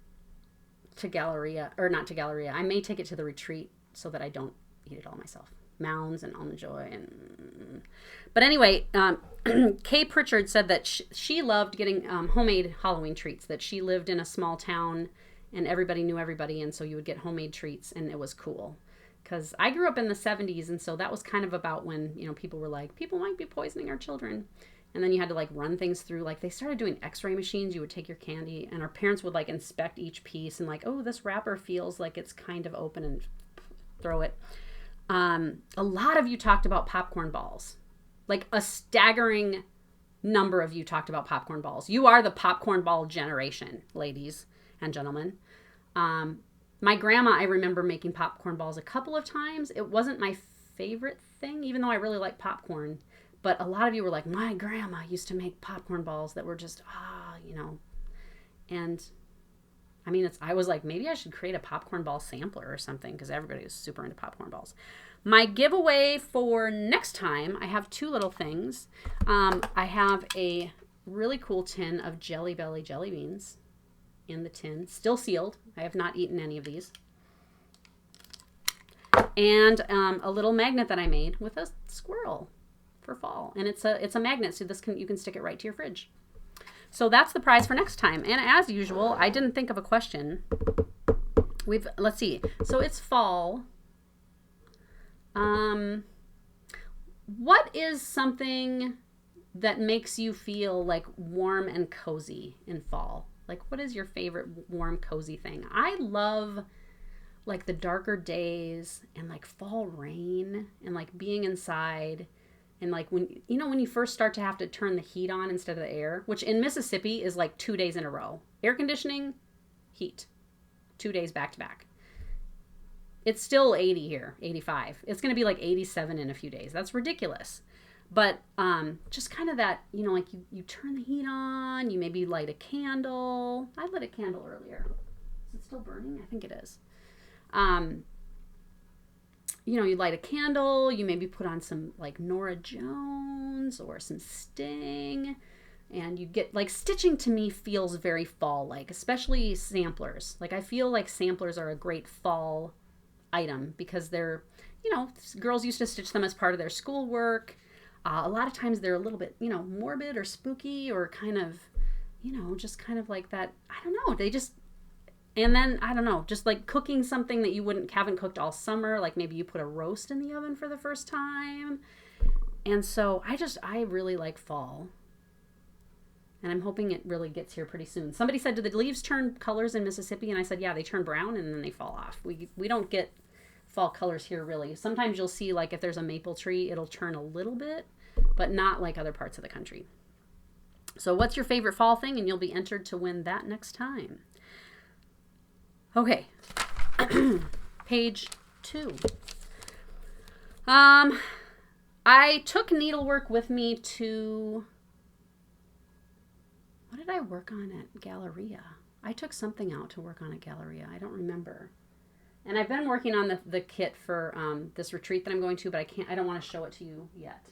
Speaker 1: to Galleria, or not to Galleria. I may take it to the retreat so that I don't eat it all myself. Mounds and Almond Joy. But anyway, Kay Pritchard said that she loved getting homemade Halloween treats, that she lived in a small town and everybody knew everybody, and so you would get homemade treats, and it was cool. Because I grew up in the 70s, and so that was kind of about when, people were like, people might be poisoning our children. And then you had to like run things through, like they started doing x-ray machines. You would take your candy and our parents would like inspect each piece and like, oh, this wrapper feels like it's kind of open, and throw it. A lot of you talked about popcorn balls. Like a staggering number of you talked about popcorn balls. You are the popcorn ball generation, ladies and gentlemen. My grandma, I remember making popcorn balls a couple of times. It wasn't my favorite thing, even though I really like popcorn. But a lot of you were like, my grandma used to make popcorn balls that were just, And I mean, I was like, maybe I should create a popcorn ball sampler or something, because everybody was super into popcorn balls. My giveaway for next time, I have 2 little things. I have a really cool tin of Jelly Belly jelly beans in the tin, still sealed. I have not eaten any of these. And a little magnet that I made with a squirrel for fall, and it's a magnet, so you can stick it right to your fridge. So that's the prize for next time. And as usual, I didn't think of a question. Let's see. So it's fall. What is something that makes you feel like warm and cozy in fall? Like, what is your favorite warm, cozy thing? I love like the darker days and like fall rain and like being inside. And like when you first start to have to turn the heat on instead of the air, which in Mississippi is like 2 days in a row. Air conditioning, heat, 2 days back to back. It's still 80 here, 85. It's going to be like 87 in a few days. That's ridiculous. But just kind of that, like you turn the heat on, you maybe light a candle. I lit a candle earlier. Is it still burning? I think it is. You light a candle, you maybe put on some like Norah Jones or some Sting, and you get like stitching. To me feels very fall like, especially samplers. Like I feel like samplers are a great fall item because they're, girls used to stitch them as part of their schoolwork. A lot of times they're a little bit, morbid or spooky or kind of, just kind of like that. I don't know. And then, I don't know, just like cooking something that you haven't cooked all summer. Like maybe you put a roast in the oven for the first time. And so I really like fall. And I'm hoping it really gets here pretty soon. Somebody said, do the leaves turn colors in Mississippi? And I said, yeah, they turn brown and then they fall off. We don't get fall colors here really. Sometimes you'll see like if there's a maple tree, it'll turn a little bit, but not like other parts of the country. So what's your favorite fall thing? And you'll be entered to win that next time. Okay, page 2. I took needlework with me to, what did I work on at Galleria? I took something out to work on at Galleria. I don't remember. And I've been working on the kit for this retreat that I'm going to, but I don't want to show it to you yet.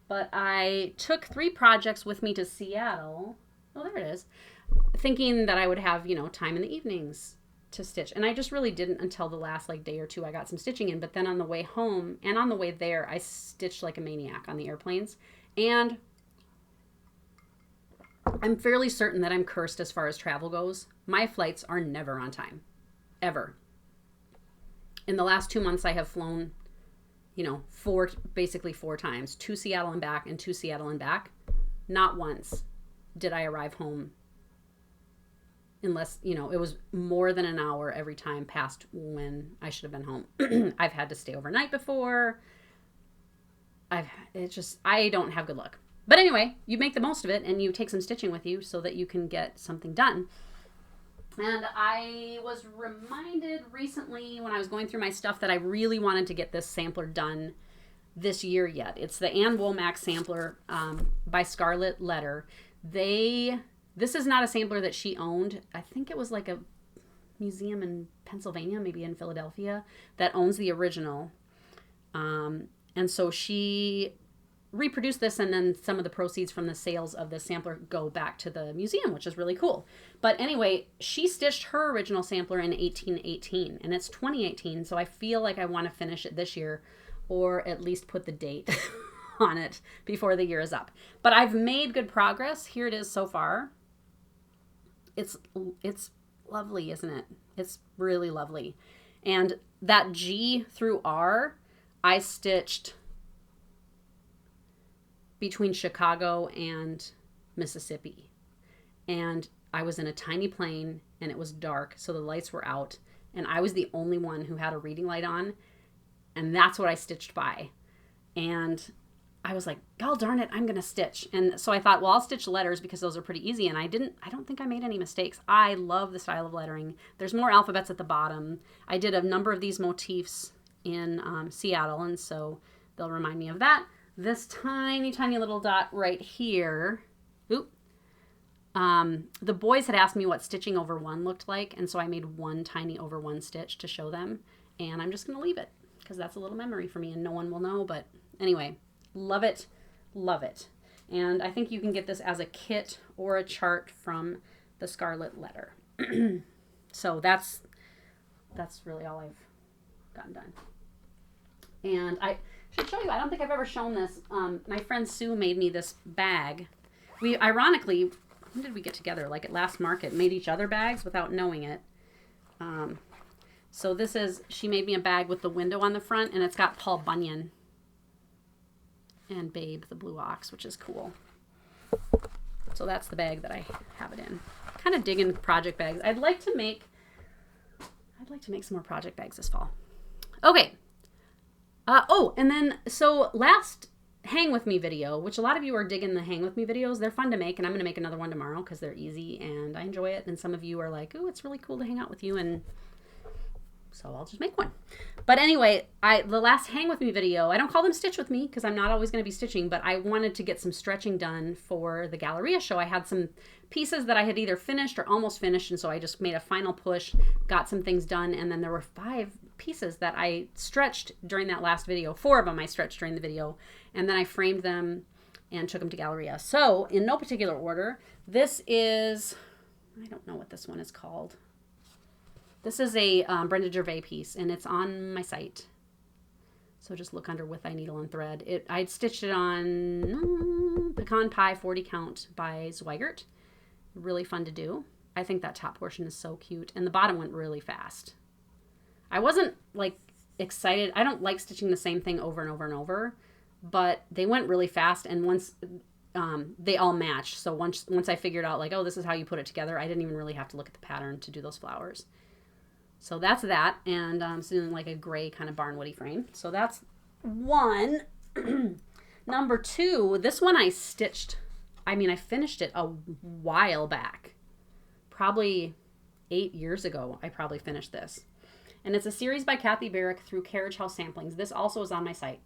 Speaker 1: But I took 3 projects with me to Seattle. Oh, there it is. Thinking that I would have, time in the evenings to stitch. And I just really didn't until the last day or two I got some stitching in. But then on the way home and on the way there, I stitched like a maniac on the airplanes. And I'm fairly certain that I'm cursed as far as travel goes. My flights are never on time. Ever. In the last 2 months, I have flown, basically 4 times. 2 Seattle and back and 2 Seattle and back. Not once did I arrive home unless, it was more than an hour every time past when I should have been home. I've had to stay overnight before. I don't have good luck. But anyway, you make the most of it and you take some stitching with you so that you can get something done. And I was reminded recently when I was going through my stuff that I really wanted to get this sampler done this year yet. It's the Ann Womack sampler by Scarlet Letter. This is not a sampler that she owned. I think it was like a museum in Pennsylvania, maybe in Philadelphia, that owns the original. And so she reproduced this, and then some of the proceeds from the sales of the sampler go back to the museum, which is really cool. But anyway, she stitched her original sampler in 1818, and it's 2018, so I feel like I want to finish it this year, or at least put the date on it before the year is up. But I've made good progress. Here it is so far. It's lovely, isn't it? It's really lovely. And that G through R, I stitched between Chicago and Mississippi. And I was in a tiny plane and it was dark, so the lights were out. And I was the only one who had a reading light on. And that's what I stitched by. And I was like, God darn it, I'm going to stitch. And so I thought, well, I'll stitch letters because those are pretty easy. And I don't think I made any mistakes. I love the style of lettering. There's more alphabets at the bottom. I did a number of these motifs in Seattle, and so they'll remind me of that. This tiny, tiny little dot right here. Oop. The boys had asked me what stitching over 1 looked like, and so I made 1 tiny over 1 stitch to show them. And I'm just going to leave it because that's a little memory for me and no one will know. But anyway, love it, love it. And I think you can get this as a kit or a chart from the Scarlet Letter. So that's really all I've gotten done. And I should show you, I don't think I've ever shown this. My friend Sue made me this bag. We ironically, when did we get together? Like at last market, made each other bags without knowing it. So this is, she made me a bag with the window on the front, and it's got Paul Bunyan and Babe the Blue Ox, which is cool. So that's the bag that I have it in. Kind of digging project bags. I'd like to make some more project bags this fall. Okay. And then, so last Hang With Me video, which a lot of you are digging the Hang With Me videos. They're fun to make, and I'm going to make another one tomorrow because they're easy and I enjoy it. And some of you are like, oh, it's really cool to hang out with you, and so I'll just make one. But anyway, the last Hang With Me video, I don't call them Stitch With Me because I'm not always going to be stitching, but I wanted to get some stretching done for the Galleria show. I had some pieces that I had either finished or almost finished, and so I just made a final push, got some things done, and then there were 5 pieces that I stretched during that last video. 4 of them I stretched during the video, and then I framed them and took them to Galleria. So in no particular order, this is, I don't know what this one is called. This is a Brenda Gervais piece, and it's on my site. So just look under With Thy Needle and Thread. I'd stitched it on Pecan Pie 40 Count by Zweigert. Really fun to do. I think that top portion is so cute, and the bottom went really fast. I wasn't like excited. I don't like stitching the same thing over and over and over, but they went really fast, and once they all match. So once I figured out like, oh, this is how you put it together, I didn't even really have to look at the pattern to do those flowers. So that's that, and it's in like a gray kind of barn woody frame. So that's one. Number 2, this one I stitched. I finished it a while back. Probably 8 years ago, I probably finished this. And it's a series by Kathy Barrick through Carriage House Samplings. This also is on my site.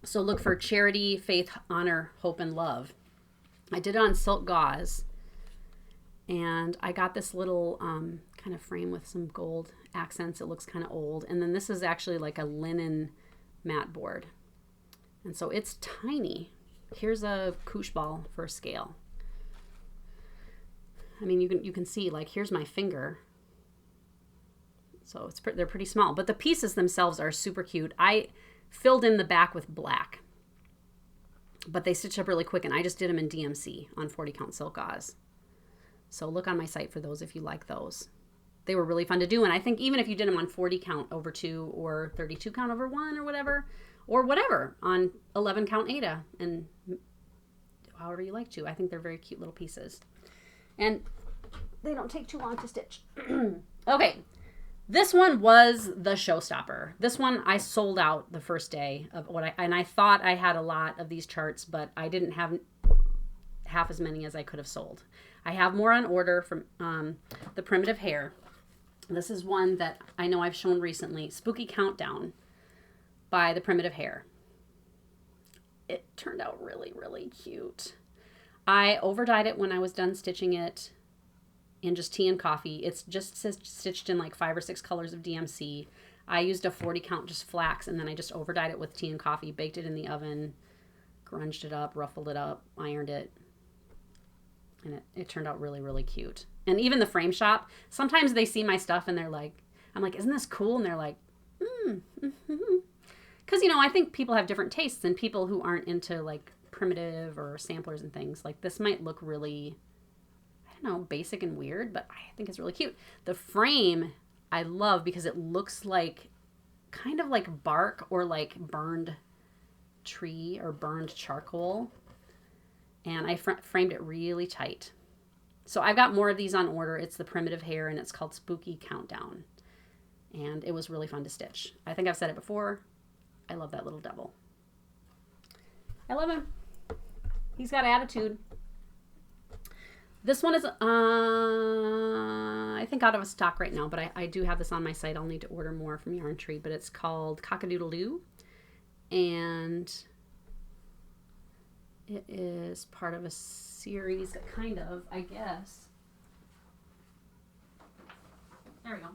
Speaker 1: So look for Charity, Faith, Honor, Hope, and Love. I did it on silk gauze. And I got this little kind of frame with some gold accents. It looks kind of old. And then this is actually like a linen mat board. And so it's tiny. Here's a koosh ball for a scale. I mean, you can see, like, here's my finger. So they're pretty small. But the pieces themselves are super cute. I filled in the back with black. But they stitch up really quick, and I just did them in DMC on 40 count silk gauze. So look on my site for those if you like those. They were really fun to do, and I think even if you did them on 40 count over 2 or 32 count over 1 or whatever on 11 count Aida, and however you like to. I think they're very cute little pieces. And they don't take too long to stitch. Okay, this one was the showstopper. This one I sold out the first day of and I thought I had a lot of these charts, but I didn't have half as many as I could have sold. I have more on order from the Primitive Hare. This is one that I know I've shown recently, Spooky Countdown by the Primitive Hare. It turned out really, really cute. I overdyed it when I was done stitching it in just tea and coffee. It's just stitched in like 5 or 6 colors of DMC. I used a 40 count just flax, and then I just overdyed it with tea and coffee, baked it in the oven, grunged it up, ruffled it up, ironed it. And it turned out really, really cute. And even the frame shop, sometimes they see my stuff and they're like, I'm like, isn't this cool? And they're like, Because, I think people have different tastes, and people who aren't into like primitive or samplers and things, like this might look really, I don't know, basic and weird, but I think it's really cute. The frame I love because it looks like kind of like bark or like burned tree or burned charcoal. And I framed it really tight. So I've got more of these on order. It's the Primitive Hare, and it's called Spooky Countdown. And it was really fun to stitch. I think I've said it before. I love that little devil. I love him. He's got attitude. This one is, I think, out of stock right now, but I do have this on my site. I'll need to order more from Yarn Tree, but it's called Cock-a-Doodle-Doo. And it is part of a series that kind of, I guess. There we go.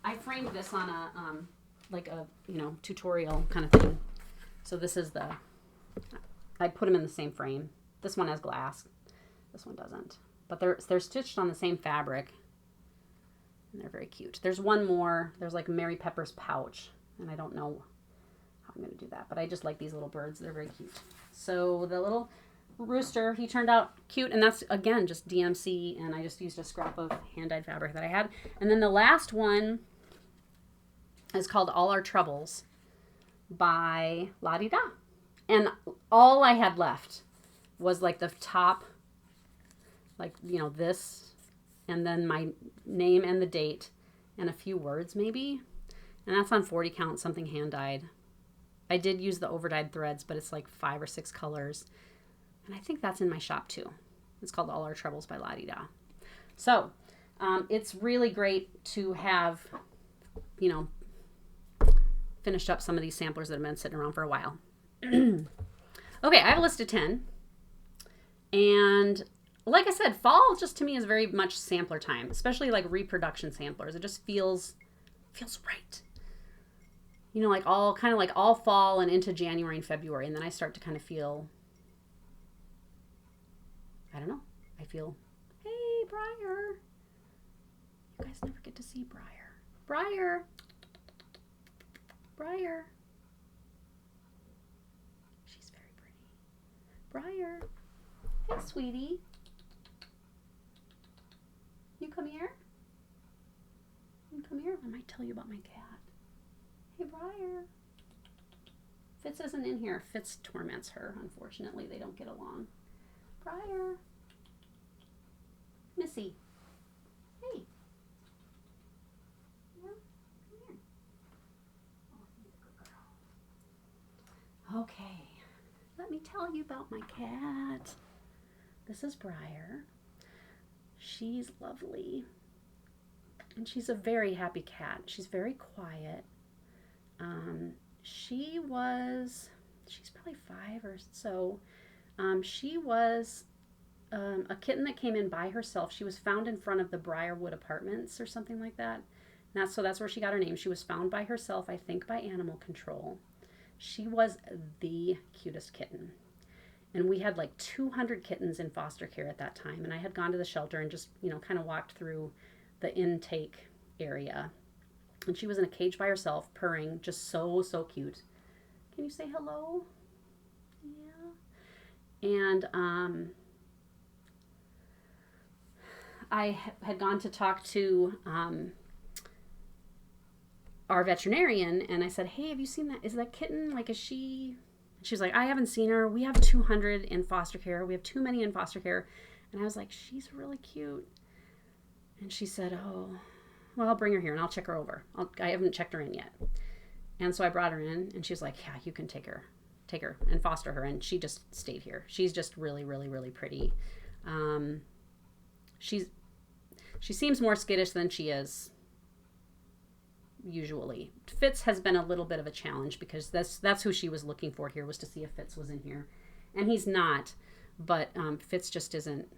Speaker 1: I framed this on a, like a, tutorial kind of thing. So this is I put them in the same frame. This one has glass. This one doesn't. But they're stitched on the same fabric. And they're very cute. There's one more. There's like Mary Pepper's pouch. And I don't know how I'm going to do that. But I just like these little birds. They're very cute. So the little rooster, he turned out cute. And that's, again, just DMC. And I just used a scrap of hand-dyed fabric that I had. And then the last one is called All Our Troubles by La Di Da. And all I had left was like the top, like, this, and then my name and the date and a few words maybe. And that's on 40 count, something hand dyed. I did use the overdyed threads, but it's like 5 or 6 colors. And I think that's in my shop too. It's called All Our Troubles by La Di Da. So it's really great to have, finished up some of these samplers that have been sitting around for a while. Okay, I have a list of 10. And like I said, fall just to me is very much sampler time, especially like reproduction samplers. It just feels right. Like all fall and into January and February. And then I start to kind of feel, I don't know. I feel, hey, Briar. You guys never get to see Briar. Briar. She's very pretty. Briar. Hey, sweetie. You come here? I might tell you about my cat. Hey, Briar. Fitz isn't in here. Fitz torments her. Unfortunately, they don't get along. Briar. Missy. Hey. Okay, let me tell you about my cat. This is Briar. She's lovely. And she's a very happy cat. She's very quiet. She's probably 5 or so. She was a kitten that came in by herself. She was found in front of the Briarwood Apartments or something like that. So that's where she got her name. She was found by herself, I think by animal control. She was the cutest kitten. And we had like 200 kittens in foster care at that time. And I had gone to the shelter and just, kind of walked through the intake area. And she was in a cage by herself, purring, just so, so cute. Can you say hello? Yeah. And I had gone to talk to our veterinarian, and I said, hey, have you seen that? Is that kitten, like, is she... She's like, I haven't seen her. We have 200 in foster care. We have too many in foster care. And I was like, she's really cute. And she said, oh, well, I'll bring her here and I'll check her over. I haven't checked her in yet. And so I brought her in, and she's like, yeah, you can take her and foster her. And she just stayed here. She's just really, really, really pretty. She seems more skittish than she is usually. Fitz has been a little bit of a challenge because that's who she was looking for here, was to see if Fitz was in here. And he's not, but Fitz just isn't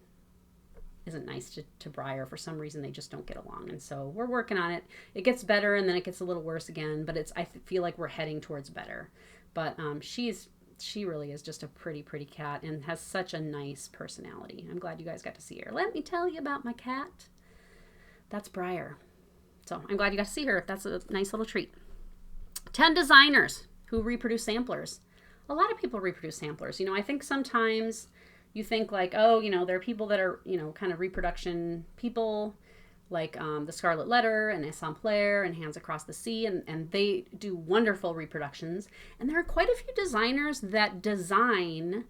Speaker 1: nice to Briar. For some reason, they just don't get along. And so we're working on it. It gets better, and then it gets a little worse again, but I feel like we're heading towards better. But she really is just a pretty, pretty cat and has such a nice personality. I'm glad you guys got to see her. Let me tell you about my cat. That's Briar. So I'm glad you got to see her. That's a nice little treat. 10 designers who reproduce samplers. A lot of people reproduce samplers. I think sometimes you think like, oh, there are people that are, kind of reproduction people, like the Scarlet Letter and Exemplaire and Hands Across the Sea, and they do wonderful reproductions. And there are quite a few designers that design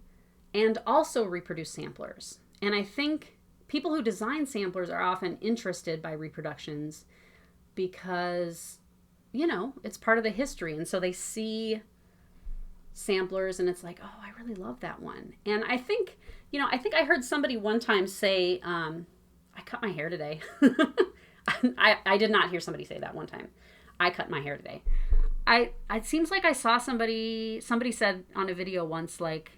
Speaker 1: and also reproduce samplers. And I think people who design samplers are often interested by reproductions because, it's part of the history. And so they see samplers and it's like, oh, I really love that one. And I think I heard somebody one time say, I cut my hair today. I did not hear somebody say that one time. I cut my hair today. It seems like I saw somebody said on a video once, like,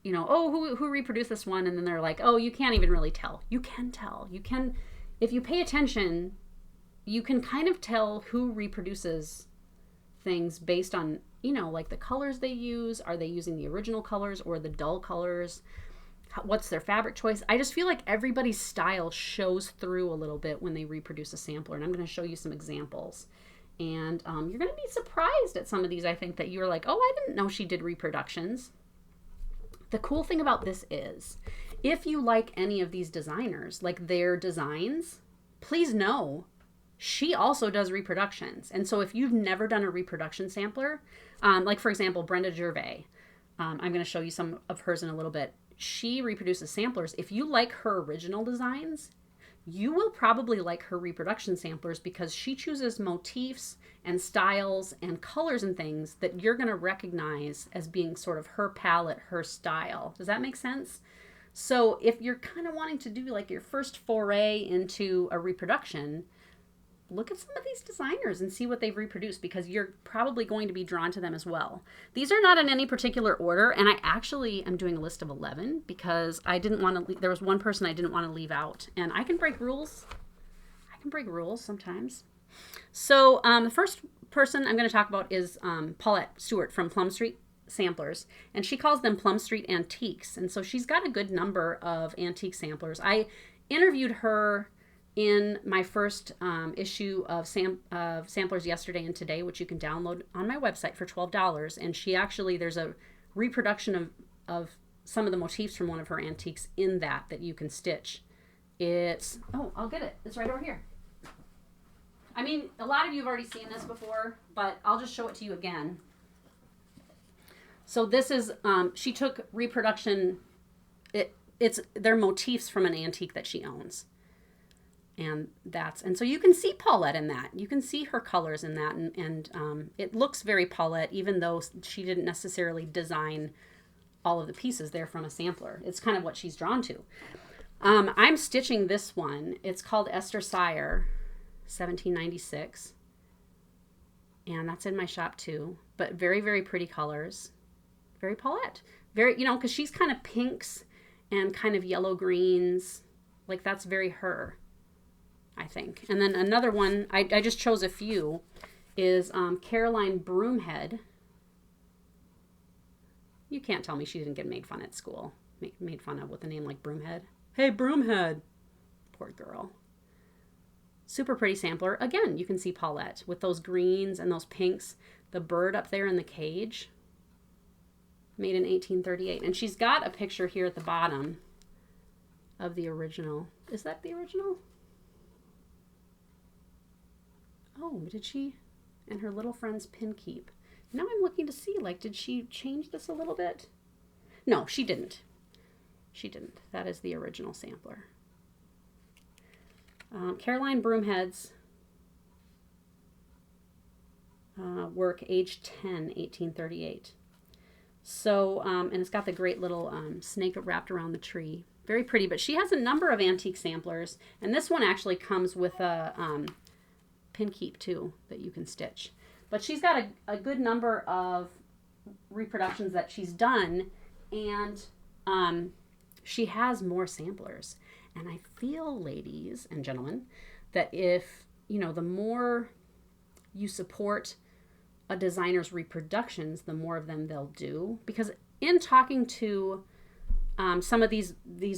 Speaker 1: oh, who reproduced this one? And then they're like, oh, you can't even really tell. You can tell. You can, if you pay attention, you can kind of tell who reproduces things based on, like the colors they use. Are they using the original colors or the dull colors? What's their fabric choice? I just feel like everybody's style shows through a little bit when they reproduce a sampler. And I'm going to show you some examples. And you're going to be surprised at some of these, I think, that you're like, oh, I didn't know she did reproductions. The cool thing about this is, if you like any of these designers, like their designs, please know she also does reproductions. And so if you've never done a reproduction sampler, like for example, Brenda Gervais, I'm going to show you some of hers in a little bit. She reproduces samplers. If you like her original designs, you will probably like her reproduction samplers because she chooses motifs and styles and colors and things that you're going to recognize as being sort of her palette, her style. Does that make sense? So if you're kind of wanting to do like your first foray into a reproduction, look at some of these designers and see what they've reproduced, because you're probably going to be drawn to them as well. These are not in any particular order, and I actually am doing a list of 11 because I didn't want to, there was one person I didn't want to leave out, and I can break rules. I can break rules sometimes. So the first person I'm going to talk about is Paulette Stewart from Plum Street Samplers, and she calls them Plum Street Antiques, and so she's got a good number of antique samplers. I interviewed her in my first issue of Samplers Yesterday and Today, which you can download on my website for $12. And she actually, there's a reproduction of some of the motifs from one of her antiques in that you can stitch. It's, oh, I'll get it. It's right over here. I mean, a lot of you have already seen this before, but I'll just show it to you again. So this is, she took reproduction, they're motifs from an antique that she owns. And so you can see Paulette in that. You can see her colors in that. And it looks very Paulette, even though she didn't necessarily design all of the pieces there from a sampler. It's kind of what she's drawn to. I'm stitching this one. It's called Esther Cider, 1796. And that's in my shop too. But very, very pretty colors. Very Paulette. Very, because she's kind of pinks and kind of yellow greens. Like that's very her, I think. And then another one, I just chose a few, is Caroline Broomhead. You can't tell me she didn't get made fun at school. Made fun of with a name like Broomhead. Hey, Broomhead. Poor girl. Super pretty sampler. Again, you can see Paulette with those greens and those pinks. The bird up there in the cage. Made in 1838. And she's got a picture here at the bottom of the original. Is that the original? Oh, did she? And her little friend's pin keep. Now I'm looking to see, like, did she change this a little bit? No, she didn't. She didn't. That is the original sampler. Caroline Broomhead's work, age 10, 1838. So, and it's got the great little snake wrapped around the tree. Very pretty, but she has a number of antique samplers, and this one actually comes with a pin keep too that you can stitch. But she's got a good number of reproductions that she's done, and she has more samplers. And I feel, ladies and gentlemen, that if, you know, the more you support a designer's reproductions, the more of them they'll do. Because in talking to some of these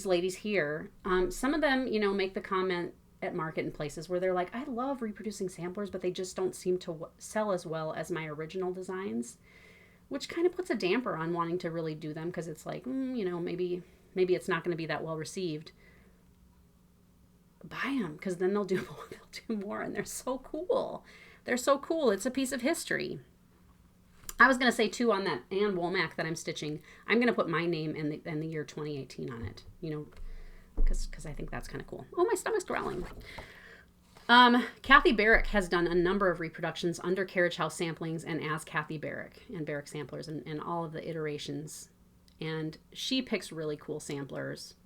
Speaker 1: ladies here, some of them, you know, make the comment at market and places where they're like, I love reproducing samplers, but they just don't seem to sell as well as my original designs, which kind of puts a damper on wanting to really do them, because it's like, you know, maybe it's not going to be that well received. Buy them, because then they'll do more, and they're so cool. They're so cool. It's a piece of history. I was going to say, too, on that Anne Womack that I'm stitching, I'm going to put my name and the year 2018 on it, you know, because I think that's kind of cool. Oh, my stomach's growling. Kathy Barrick has done a number of reproductions under Carriage House Samplings and as Kathy Barrick and Barrick Samplers and all of the iterations. And she picks really cool samplers.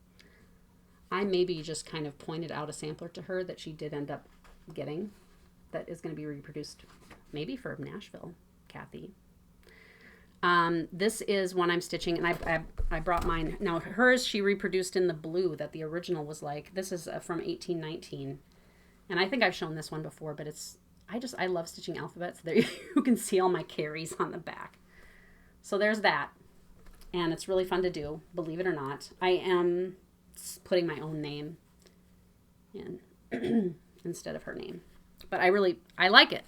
Speaker 1: I maybe just kind of pointed out a sampler to her that she did end up getting that is going to be reproduced maybe for Nashville, Kathy. This is one I'm stitching, and I brought mine. Now, hers she reproduced in the blue that the original was like. This is from 1819, and I think I've shown this one before, but I love stitching alphabets. There you can see all my carries on the back. So there's that, and it's really fun to do, believe it or not. I am putting my own name in instead of her name, but I like it.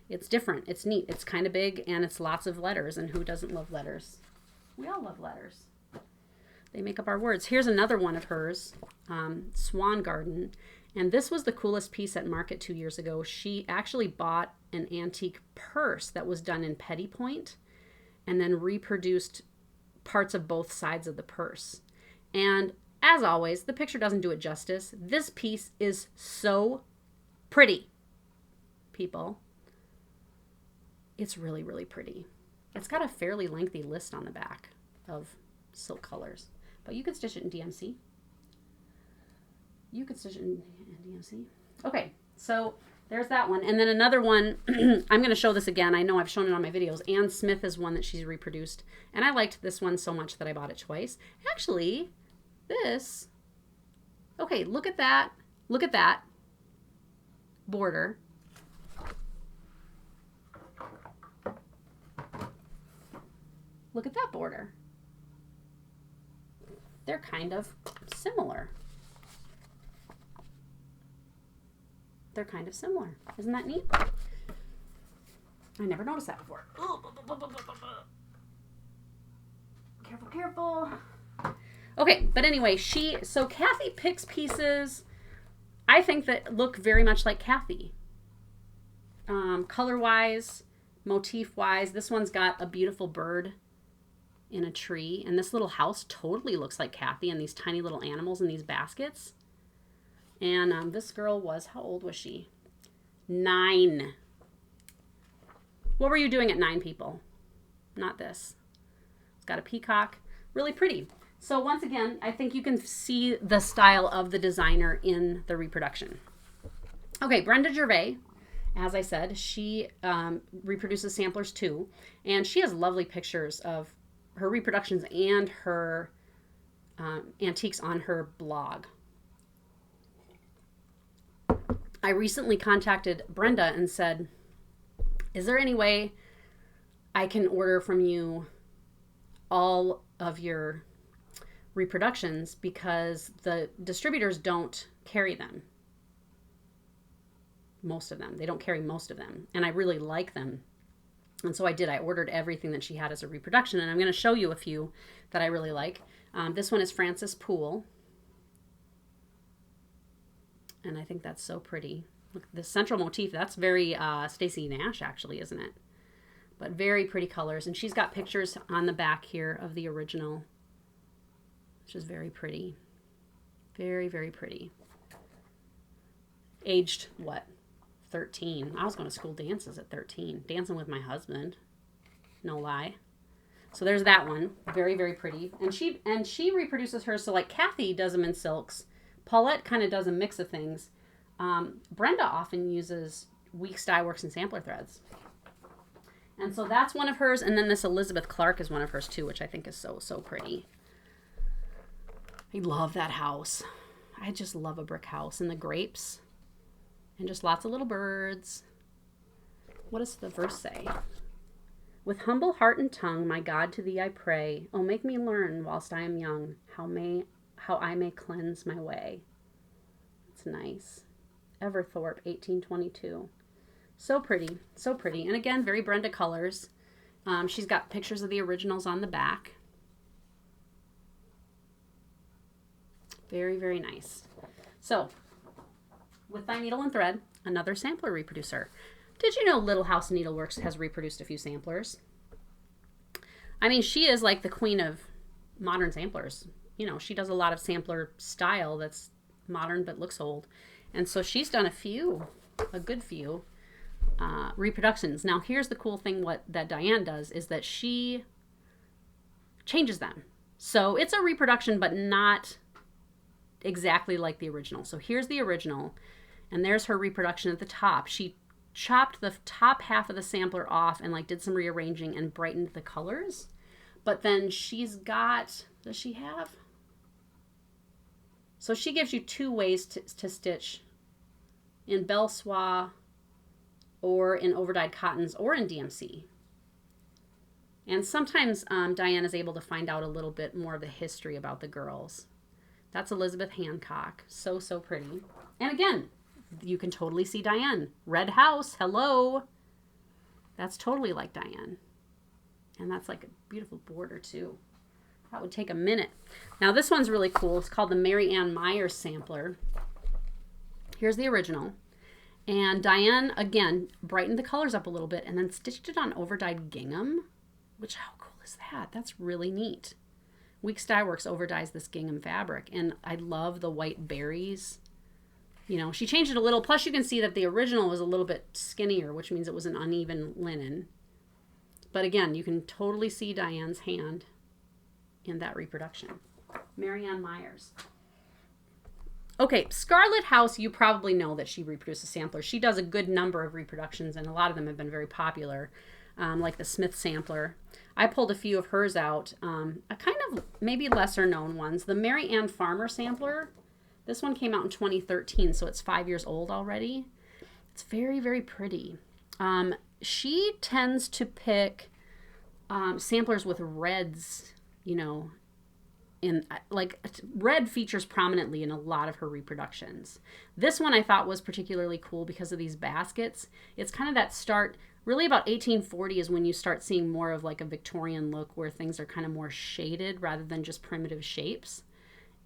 Speaker 1: It's different. It's neat. It's kind of big, and it's lots of letters, and who doesn't love letters? We all love letters. They make up our words. Here's another one of hers, Swan Garden, and this was the coolest piece at market 2 years ago. She actually bought an antique purse that was done in petty point and then reproduced parts of both sides of the purse. And as always, the picture doesn't do it justice. This piece is so pretty, people. It's really, really pretty. It's got a fairly lengthy list on the back of silk colors, but you could stitch it in DMC. You could stitch it in DMC. Okay, so there's that one. And then another one, I'm going to show this again. I know I've shown it on my videos. Anne Smith is one that she's reproduced, and I liked this one so much that I bought it twice. Actually, this, okay, look at that. Look at that border. Look at that border. They're kind of similar. They're kind of similar. Isn't that neat? I never noticed that before. Careful, careful. Okay, but anyway, so Kathy picks pieces, I think, that look very much like Kathy. Color-wise, motif-wise, this one's got a beautiful bird in a tree, and this little house totally looks like Kathy, and these tiny little animals in these baskets. And this girl was, how old was she? 9. What were you doing at 9, people? Not this. It's got a peacock. Really pretty. So once again, I think you can see the style of the designer in the reproduction. Okay, Brenda Gervais, as I said, she reproduces samplers too, and she has lovely pictures of her reproductions and her antiques on her blog. I recently contacted Brenda and said, is there any way I can order from you all of your reproductions, because the distributors don't carry them. Most of them. They don't carry most of them. And I really like them. And so I did. I ordered everything that she had as a reproduction. And I'm going to show you a few that I really like. This one is Frances Poole. And I think that's so pretty. Look, the central motif, that's very Stacey Nash, actually, isn't it? But very pretty colors. And she's got pictures on the back here of the original, which is very pretty. Very, very pretty. Aged, what? 13. I was going to school dances at 13. Dancing with my husband. No lie. So there's that one. Very, very pretty. And she reproduces hers. So like Kathy does them in silks. Paulette kind of does a mix of things. Brenda often uses Weeks Dye Works and sampler threads. And so that's one of hers. And then this Elizabeth Clark is one of hers too, which I think is so, so pretty. I love that house. I just love a brick house. And the grapes. And just lots of little birds. What does the verse say? With humble heart and tongue, my God, to thee I pray. Oh, make me learn whilst I am young how I may cleanse my way. It's nice. Everthorpe, 1822. So pretty, so pretty. And again, very Brenda colors. She's got pictures of the originals on the back. Very, very nice. So, with Thy Needle and Thread, another sampler reproducer. Did you know Little House Needleworks has reproduced a few samplers? I mean, she is like the queen of modern samplers. You know, she does a lot of sampler style that's modern but looks old. And so she's done a good few reproductions. Now, here's the cool thing that Diane does is that she changes them. So it's a reproduction, but not exactly like the original. So here's the original. And there's her reproduction at the top. She chopped the top half of the sampler off and like did some rearranging and brightened the colors. But then she's got, does she have? So she gives you two ways to stitch in Belle Soie or in overdyed cottons or in DMC. And sometimes Diane is able to find out a little bit more of the history about the girls. That's Elizabeth Hancock. So, so pretty. And again, you can totally see Diane. Red house, hello. That's totally like Diane. And that's like a beautiful border too. That would take a minute. Now this one's really cool. It's called the Mary Ann Myers sampler. Here's the original. And Diane, again, brightened the colors up a little bit and then stitched it on overdyed gingham. Which, how cool is that? That's really neat. Weeks Dye Works overdyes this gingham fabric. And I love the white berries. You know, she changed it a little. Plus, you can see that the original was a little bit skinnier, which means it was an uneven linen. But again, you can totally see Diane's hand in that reproduction. Mary Ann Myers. Okay, Scarlet House, you probably know that she reproduces samplers. She does a good number of reproductions, and a lot of them have been very popular, like the Smith sampler. I pulled a few of hers out, a kind of maybe lesser known ones. The Mary Ann Farmer sampler. This one came out in 2013, so it's 5 years old already. It's very, very pretty. She tends to pick samplers with reds, you know, in like red features prominently in a lot of her reproductions. This one I thought was particularly cool because of these baskets. It's kind of that start, really about 1840 is when you start seeing more of like a Victorian look where things are kind of more shaded rather than just primitive shapes.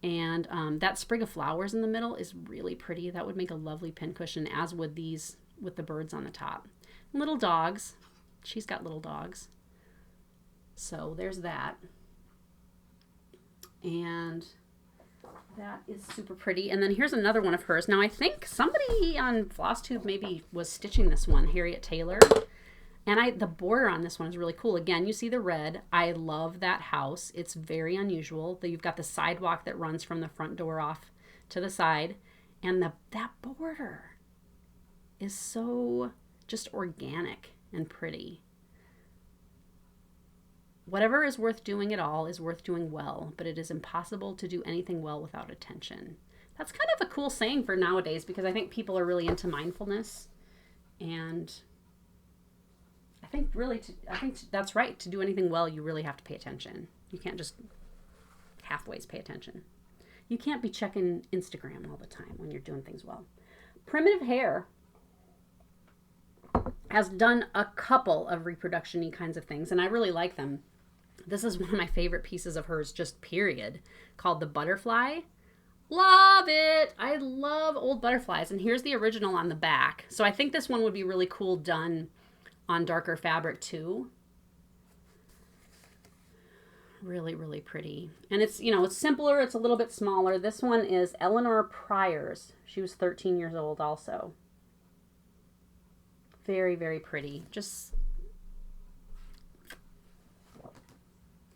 Speaker 1: And that sprig of flowers in the middle is really pretty. That would make a lovely pincushion, as would these with the birds on the top. Little dogs. She's got little dogs. So there's that. And that is super pretty. And then here's another one of hers. Now I think somebody on FlossTube maybe was stitching this one, Harriet Taylor. And the border on this one is really cool. Again, you see the red. I love that house. It's very unusual. You've got the sidewalk that runs from the front door off to the side. And that border is so just organic and pretty. whatever is worth doing at all is worth doing well, but it is impossible to do anything well without attention. That's kind of a cool saying for nowadays, because I think people are really into mindfulness, and I think that's right. To do anything well, you really have to pay attention. You can't just halfways pay attention. You can't be checking Instagram all the time when you're doing things well. Primitive Hair has done a couple of reproduction-y kinds of things, and I really like them. This is one of my favorite pieces of hers, just period, called The Butterfly. Love it! I love old butterflies, and here's the original on the back. So I think this one would be really cool done on darker fabric too. Really, really pretty. And it's, you know, it's simpler, it's a little bit smaller. This one is Eleanor Pryor's. She was 13 years old also. Very, very pretty. Just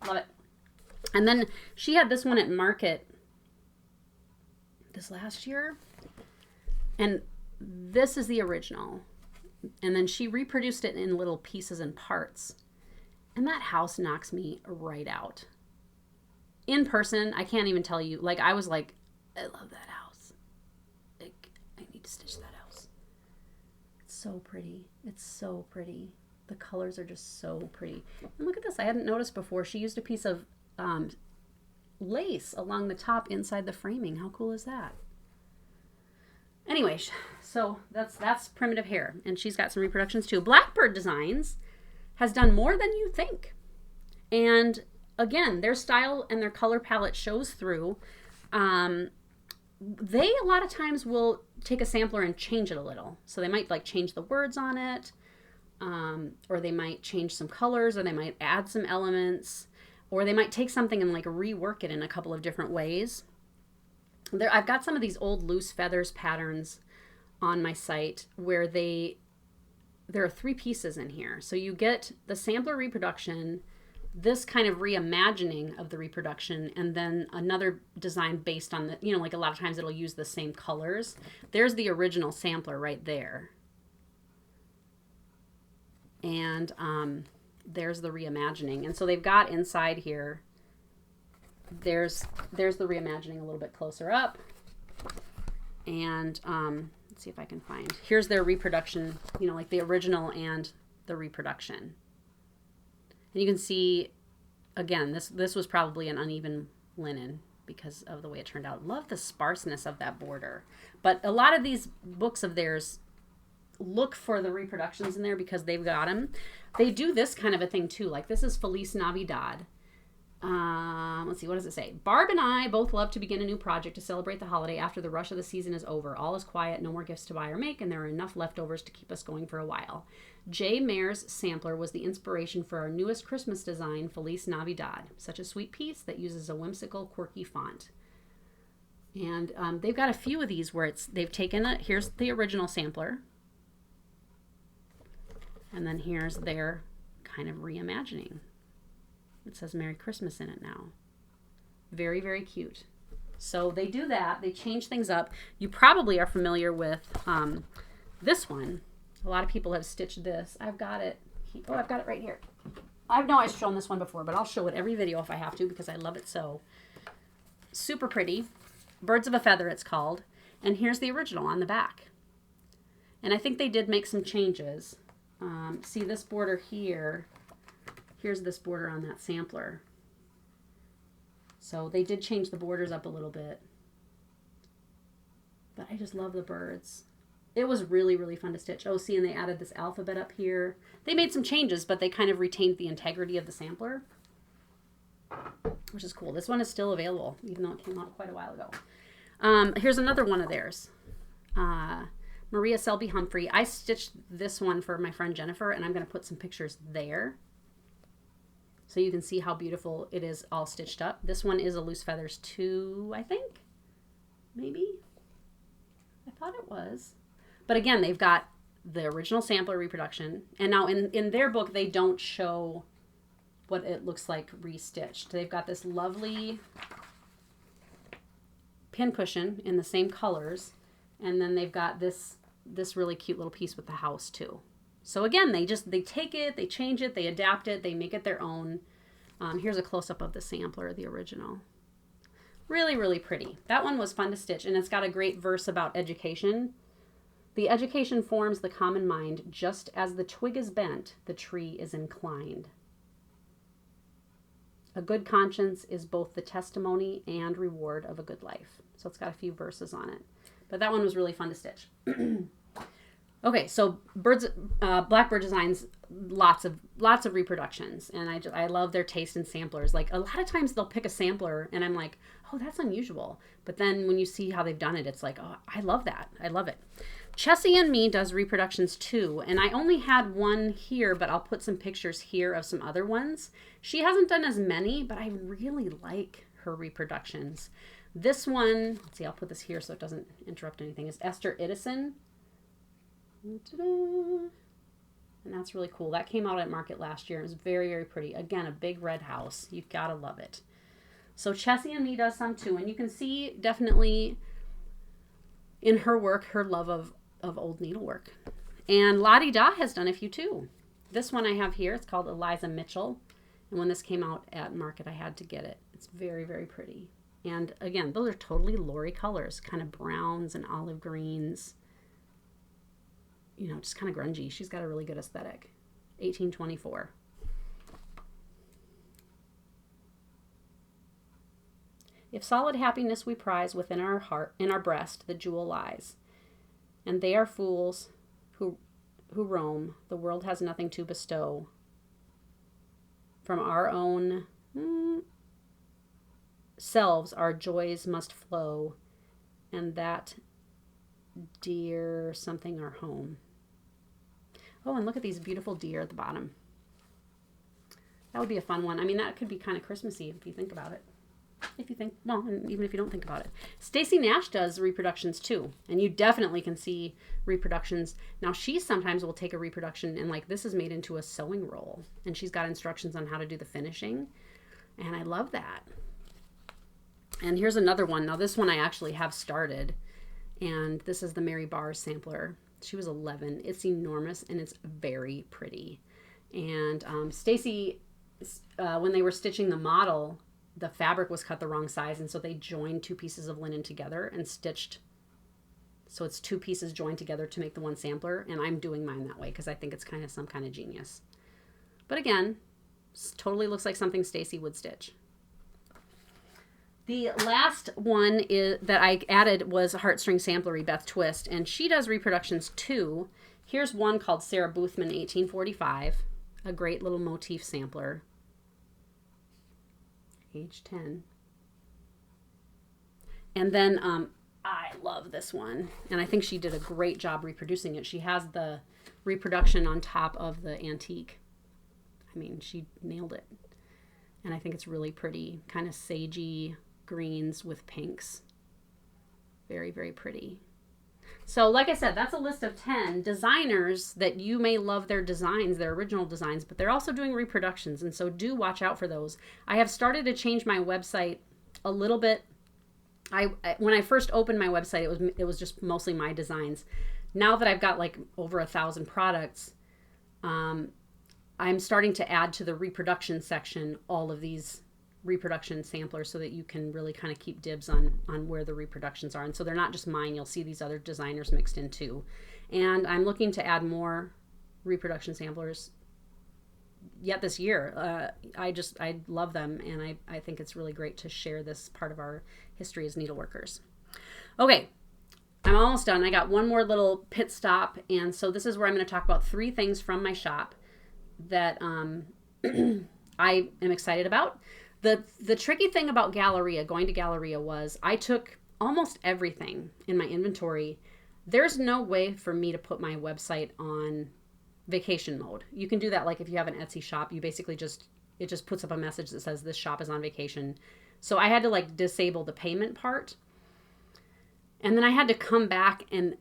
Speaker 1: love it. And then she had this one at Market this last year. And this is the original. And then she reproduced it in little pieces and parts. And that house knocks me right out. In person, I can't even tell you. Like, I was like, I love that house. Like, I need to stitch that house. It's so pretty. It's so pretty. The colors are just so pretty. And look at this. I hadn't noticed before. She used a piece of lace along the top inside the framing. How cool is that? Anyway, so that's Primitive Hair. And she's got some reproductions too. Blackbird Designs has done more than you think. And again, their style and their color palette shows through. They a lot of times will take a sampler and change it a little. So they might like change the words on it, or they might change some colors, or they might add some elements, or they might take something and like rework it in a couple of different ways. I've got some of these old loose feathers patterns on my site where there are 3 pieces in here. So you get the sampler reproduction, this kind of reimagining of the reproduction, and then another design based on the, you know, like a lot of times it'll use the same colors. There's the original sampler right there. And there's the reimagining. And so they've got inside here, there's the reimagining a little bit closer up. And let's see if I can find. Here's their reproduction, you know, like the original and the reproduction. And you can see, again, this was probably an uneven linen because of the way it turned out. Love the sparseness of that border. But a lot of these books of theirs look for the reproductions in there because they've got them. They do this kind of a thing too. Like this is Feliz Navidad. Let's see, what does it say? Barb and I both love to begin a new project to celebrate the holiday after the rush of the season is over. All is quiet, no more gifts to buy or make, and there are enough leftovers to keep us going for a while. J. Mayer's sampler was the inspiration for our newest Christmas design, Feliz Navidad. Such a sweet piece that uses a whimsical, quirky font. And they've got a few of these where they've taken here's the original sampler. And then here's their kind of reimagining. It says Merry Christmas in it now. Very, very cute. So they do that. They change things up. You probably are familiar with this one. A lot of people have stitched this. I've got it. Oh, I've got it right here. I know I've shown this one before, but I'll show it every video if I have to because I love it so. Super pretty. Birds of a Feather it's called. And here's the original on the back. And I think they did make some changes. See this border here. Here's this border on that sampler. So they did change the borders up a little bit. But I just love the birds. It was really, really fun to stitch. Oh, see, and they added this alphabet up here. They made some changes, but they kind of retained the integrity of the sampler, which is cool. This one is still available, even though it came out quite a while ago. Here's another one of theirs. Maria Selby Humphrey. I stitched this one for my friend Jennifer, and I'm going to put some pictures there so you can see how beautiful it is all stitched up. This one is a Loose Feathers 2, I think. Maybe? I thought it was. But again, they've got the original sampler reproduction. And now in their book, they don't show what it looks like restitched. They've got this lovely pincushion in the same colors. And then they've got this really cute little piece with the house too. So again, they take it, they change it, they adapt it, they make it their own. Here's a close-up of the sampler, the original. Really, really pretty. That one was fun to stitch, and it's got a great verse about education. The education forms the common mind. Just as the twig is bent, the tree is inclined. A good conscience is both the testimony and reward of a good life. So it's got a few verses on it. But that one was really fun to stitch. Okay, so Blackbird Designs, lots of reproductions, and I love their taste in samplers. Like, a lot of times they'll pick a sampler, and I'm like, oh, that's unusual. But then when you see how they've done it, it's like, oh, I love that. I love it. Chessie and Me does reproductions too, and I only had one here, but I'll put some pictures here of some other ones. She hasn't done as many, but I really like her reproductions. This one, let's see, I'll put this here so it doesn't interrupt anything, is Esther Edison. Ta-da. And that's really cool. That came out at market last year. It was very, very pretty. Again, a big red house. You've got to love it. So Chessie and Me does some too. And you can see definitely in her work, her love of old needlework. And Lottie Da has done a few too. This one I have here, it's called Eliza Mitchell. And when this came out at market, I had to get it. It's very, very pretty. And again, those are totally Lori colors, kind of browns and olive greens. You know, just kind of grungy. She's got a really good aesthetic. 1824. If solid happiness we prize within our heart, in our breast, the jewel lies. And they are fools who roam. The world has nothing to bestow. From our own selves, our joys must flow. And that dear something our home. Oh, and look at these beautiful deer at the bottom. That would be a fun one. I mean, that could be kind of Christmassy if you think about it. If you think, well, and even if you don't think about it. Stacy Nash does reproductions too. And you definitely can see reproductions. Now, she sometimes will take a reproduction and like, this is made into a sewing roll. And she's got instructions on how to do the finishing. And I love that. And here's another one. Now, this one I actually have started. And this is the Mary Bars sampler. She was 11. It's enormous and it's very pretty. And Stacy, when they were stitching the model, the fabric was cut the wrong size, and so they joined two pieces of linen together and stitched. So it's two pieces joined together to make the one sampler, and I'm doing mine that way because I think it's kind of some kind of genius. But again, totally looks like something Stacy would stitch. The last one that I added was a Heartstring Samplery, Beth Twist, and she does reproductions too. Here's one called Sarah Boothman 1845, a great little motif sampler. Age 10. And then I love this one, and I think she did a great job reproducing it. She has the reproduction on top of the antique. I mean, she nailed it. And I think it's really pretty, kind of sagey greens with pinks. Very, very pretty. So like I said, that's a list of 10 designers that you may love their designs, their original designs, but they're also doing reproductions, and so do watch out for those. I have started to change my website a little bit. When I first opened my website, it was just mostly my designs. Now that I've got like over 1,000 products, I'm starting to add to the reproduction section all of these reproduction samplers so that you can really kind of keep dibs on where the reproductions are. And so they're not just mine. You'll see these other designers mixed in too. And I'm looking to add more reproduction samplers yet this year. I love them, and I think it's really great to share this part of our history as needleworkers. Okay, I'm almost done. I got one more little pit stop, and so this is where I'm going to talk about 3 things from my shop that I am excited about. The tricky thing about Galleria, going to Galleria, was I took almost everything in my inventory. There's no way for me to put my website on vacation mode. You can do that like if you have an Etsy shop, you basically it just puts up a message that says this shop is on vacation. So I had to like disable the payment part. And then I had to come back and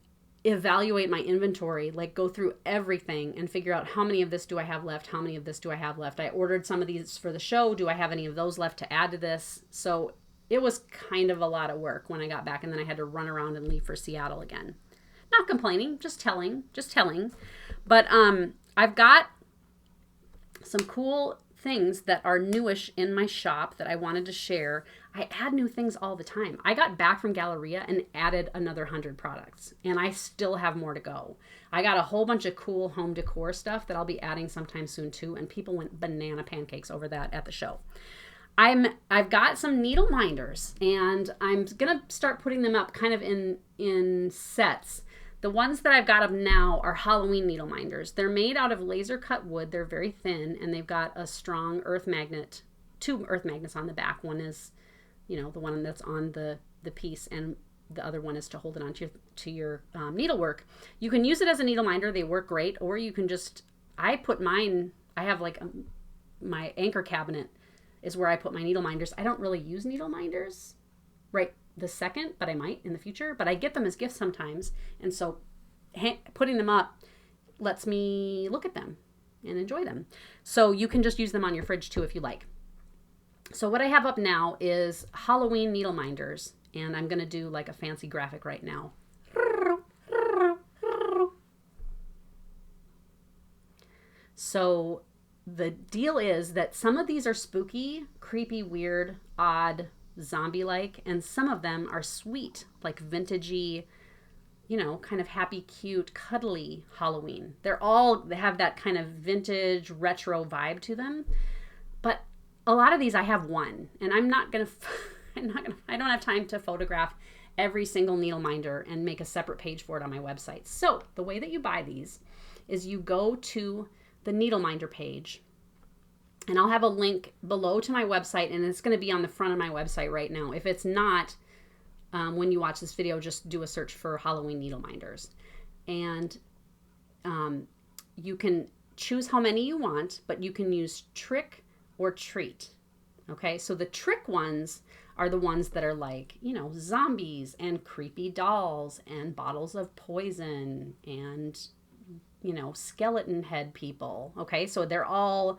Speaker 1: evaluate my inventory, like go through everything and figure out how many of this do I have left, how many of this do I have left. I ordered some of these for the show. Do I have any of those left to add to this? So it was kind of a lot of work when I got back, and then I had to run around and leave for Seattle again. Not complaining, just telling. But I've got some cool things that are newish in my shop that I wanted to share. I add new things all the time. I got back from Galleria and added another 100 products, and I still have more to go. I got a whole bunch of cool home decor stuff that I'll be adding sometime soon too, and people went banana pancakes over that at the show. I've got some needle minders, and I'm gonna start putting them up kind of in sets. The ones that I've got up now are Halloween needle minders. They're made out of laser cut wood. They're very thin, and they've got a strong earth magnet, 2 earth magnets on the back. One is, the one that's on the piece, and the other one is to hold it onto your needlework. You can use it as a needle minder. They work great, or you can just, I have like my anchor cabinet is where I put my needle minders. I don't really use needle minders right the second, but I might in the future. But I get them as gifts sometimes, and so putting them up lets me look at them and enjoy them. So you can just use them on your fridge too if you like. So what I have up now is Halloween needle minders, and I'm going to do like a fancy graphic right now. So the deal is that some of these are spooky, creepy, weird, odd, zombie-like, and some of them are sweet, like vintagey, kind of happy, cute, cuddly Halloween. They have that kind of vintage, retro vibe to them. But a lot of these I have one, and I don't have time to photograph every single needle minder and make a separate page for it on my website. So the way that you buy these is you go to the needle minder page, and I'll have a link below to my website, and it's going to be on the front of my website right now. If it's not, when you watch this video, just do a search for Halloween needle minders, and you can choose how many you want, but you can use trick or treat. Okay, so the trick ones are the ones that are like, zombies and creepy dolls and bottles of poison and skeleton head people. Okay, so they're all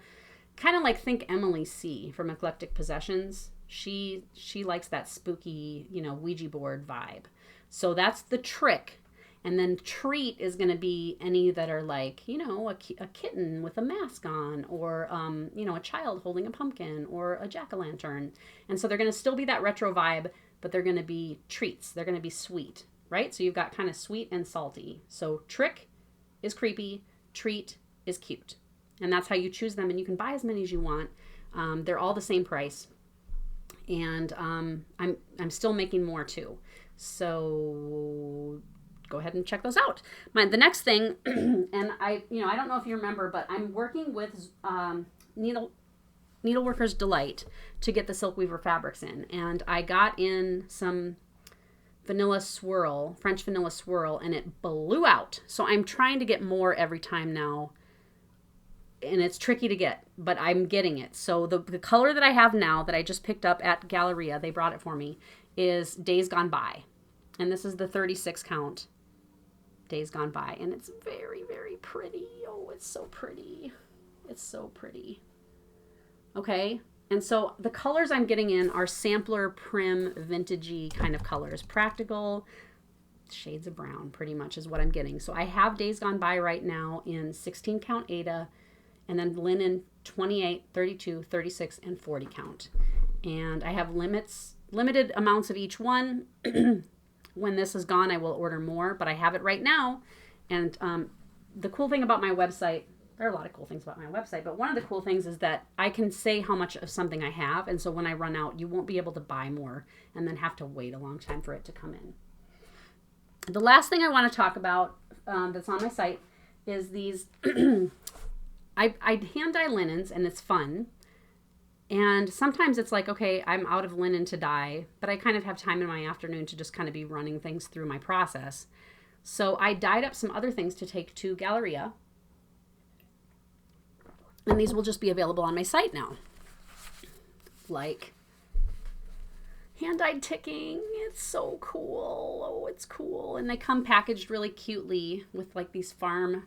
Speaker 1: kind of like, think Emily C. from Eclectic Possessions. She likes that spooky, Ouija board vibe. So that's the trick. And then treat is going to be any that are like, a kitten with a mask on, or, a child holding a pumpkin, or a jack-o'-lantern. And so they're going to still be that retro vibe, but they're going to be treats. They're going to be sweet, right? So you've got kind of sweet and salty. So trick is creepy, treat is cute. And that's how you choose them, and you can buy as many as you want. They're all the same price. And I'm still making more too. So go ahead and check those out. The next thing, and I don't know if you remember, but I'm working with Needleworker's Delight to get the Silk Weaver fabrics in. And I got in some French vanilla swirl, and it blew out. So I'm trying to get more every time now. And it's tricky to get, but I'm getting it. So the color that I have now that I just picked up at Galleria, they brought it for me, is Days Gone By. And this is the 36 count Days Gone By. And it's very, very pretty. Oh, it's so pretty. It's so pretty. Okay. And so the colors I'm getting in are sampler, prim, vintagey kind of colors. Practical shades of brown pretty much is what I'm getting. So I have Days Gone By right now in 16 count Ada, and then linen 28, 32, 36, and 40 count. And I have limited amounts of each one. When this is gone, I will order more, but I have it right now. And the cool thing about my website, there are a lot of cool things about my website, but one of the cool things is that I can say how much of something I have, and so when I run out, you won't be able to buy more and then have to wait a long time for it to come in. The last thing I want to talk about that's on my site is these... I hand dye linens, and it's fun. And sometimes it's like, okay, I'm out of linen to dye, but I kind of have time in my afternoon to just kind of be running things through my process. So I dyed up some other things to take to Galleria. And these will just be available on my site now. Like hand-dyed ticking. It's so cool. Oh, it's cool. And they come packaged really cutely with like these farm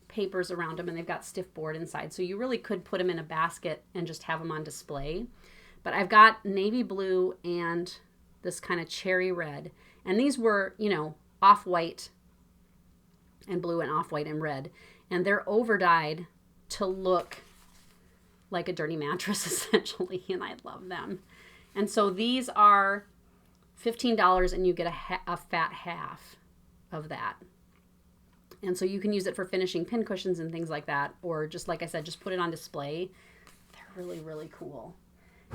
Speaker 1: papers around them, and they've got stiff board inside, so you really could put them in a basket and just have them on display. But I've got navy blue and this kind of cherry red, and these were off-white and blue and off-white and red, and they're over dyed to look like a dirty mattress essentially, and I love them. And so these are $15 and you get a fat half of that. And so you can use it for finishing pin cushions and things like that, or just like I said, just put it on display. They're really, really cool.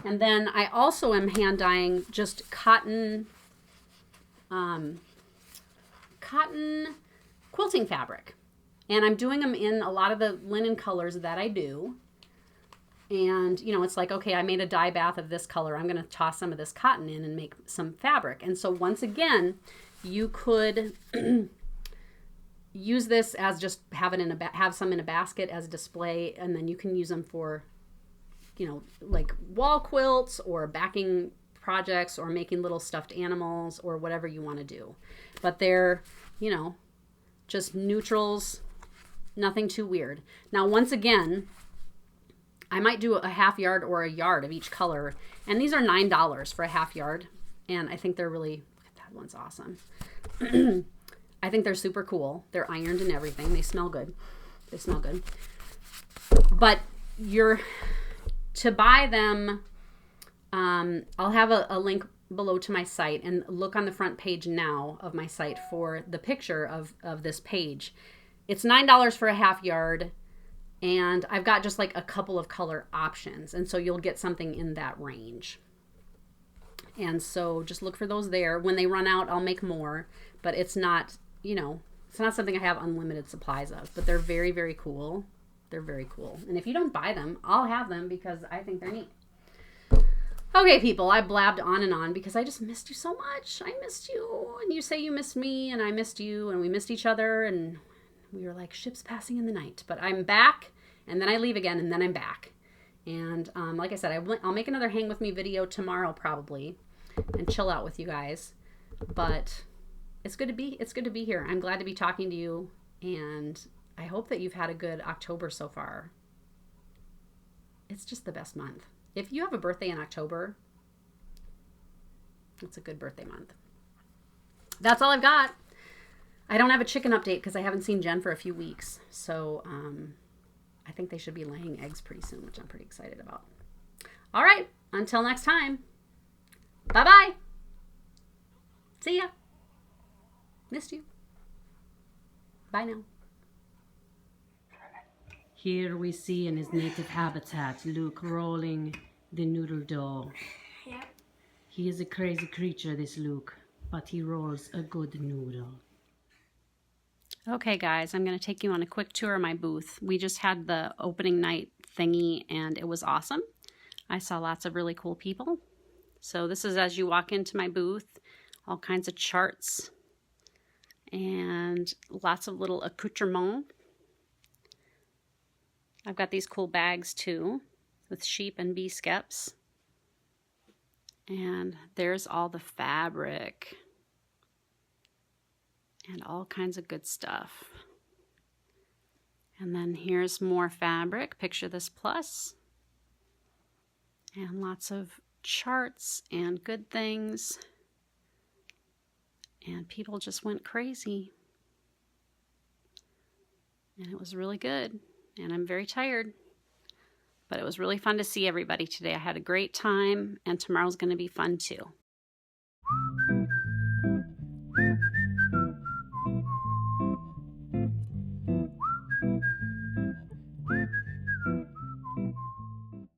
Speaker 1: And then I also am hand dyeing just cotton quilting fabric. And I'm doing them in a lot of the linen colors that I do. And, you know, it's like, okay, I made a dye bath of this color. I'm going to toss some of this cotton in and make some fabric. And so once again, you could use this as just have some in a basket as a display, and then you can use them for, you know, like wall quilts or backing projects or making little stuffed animals or whatever you want to do. But they're, you know, just neutrals, nothing too weird. Now, once again, I might do a half yard or a yard of each color, and these are $9 for a half yard, and I think they're really, look at that one's awesome. I think they're super cool. They're ironed and everything. They smell good. They smell good. But to buy them, I'll have a link below to my site, and look on the front page now of my site for the picture of this page. It's $9 for a half yard, and I've got just like a couple of color options, and so you'll get something in that range. And so just look for those there. When they run out, I'll make more, but it's not, you know, it's not something I have unlimited supplies of, but they're very, very cool. They're very cool. And if you don't buy them, I'll have them because I think they're neat. Okay, people, I blabbed on and on because I just missed you so much. I missed you, and you say you missed me, and I missed you, and we missed each other, and we were like ships passing in the night. But I'm back, and then I leave again, and then I'm back. And like I said, I'll make another Hang With Me video tomorrow probably, and chill out with you guys. But it's good to be here. I'm glad to be talking to you, and I hope that you've had a good October so far. It's just the best month. If you have a birthday in October, it's a good birthday month. That's all I've got. I don't have a chicken update because I haven't seen Jen for a few weeks. So I think they should be laying eggs pretty soon, which I'm pretty excited about. All right. Until next time. Bye-bye. See ya. Missed you. Bye now.
Speaker 2: Here we see in his native habitat Luke rolling the noodle dough.
Speaker 3: Yep.
Speaker 2: He is a crazy creature, this Luke, but he rolls a good noodle.
Speaker 1: Okay, guys, I'm going to take you on a quick tour of my booth. We just had the opening night thingy, and it was awesome. I saw lots of really cool people. So this is as you walk into my booth, all kinds of charts and lots of little accoutrements. I've got these cool bags too with sheep and bee skeps. And there's all the fabric and all kinds of good stuff. And then here's more fabric. Picture this plus. And lots of charts and good things. And people just went crazy. And it was really good. And I'm very tired. But it was really fun to see everybody today. I had a great time, and tomorrow's going to be fun too.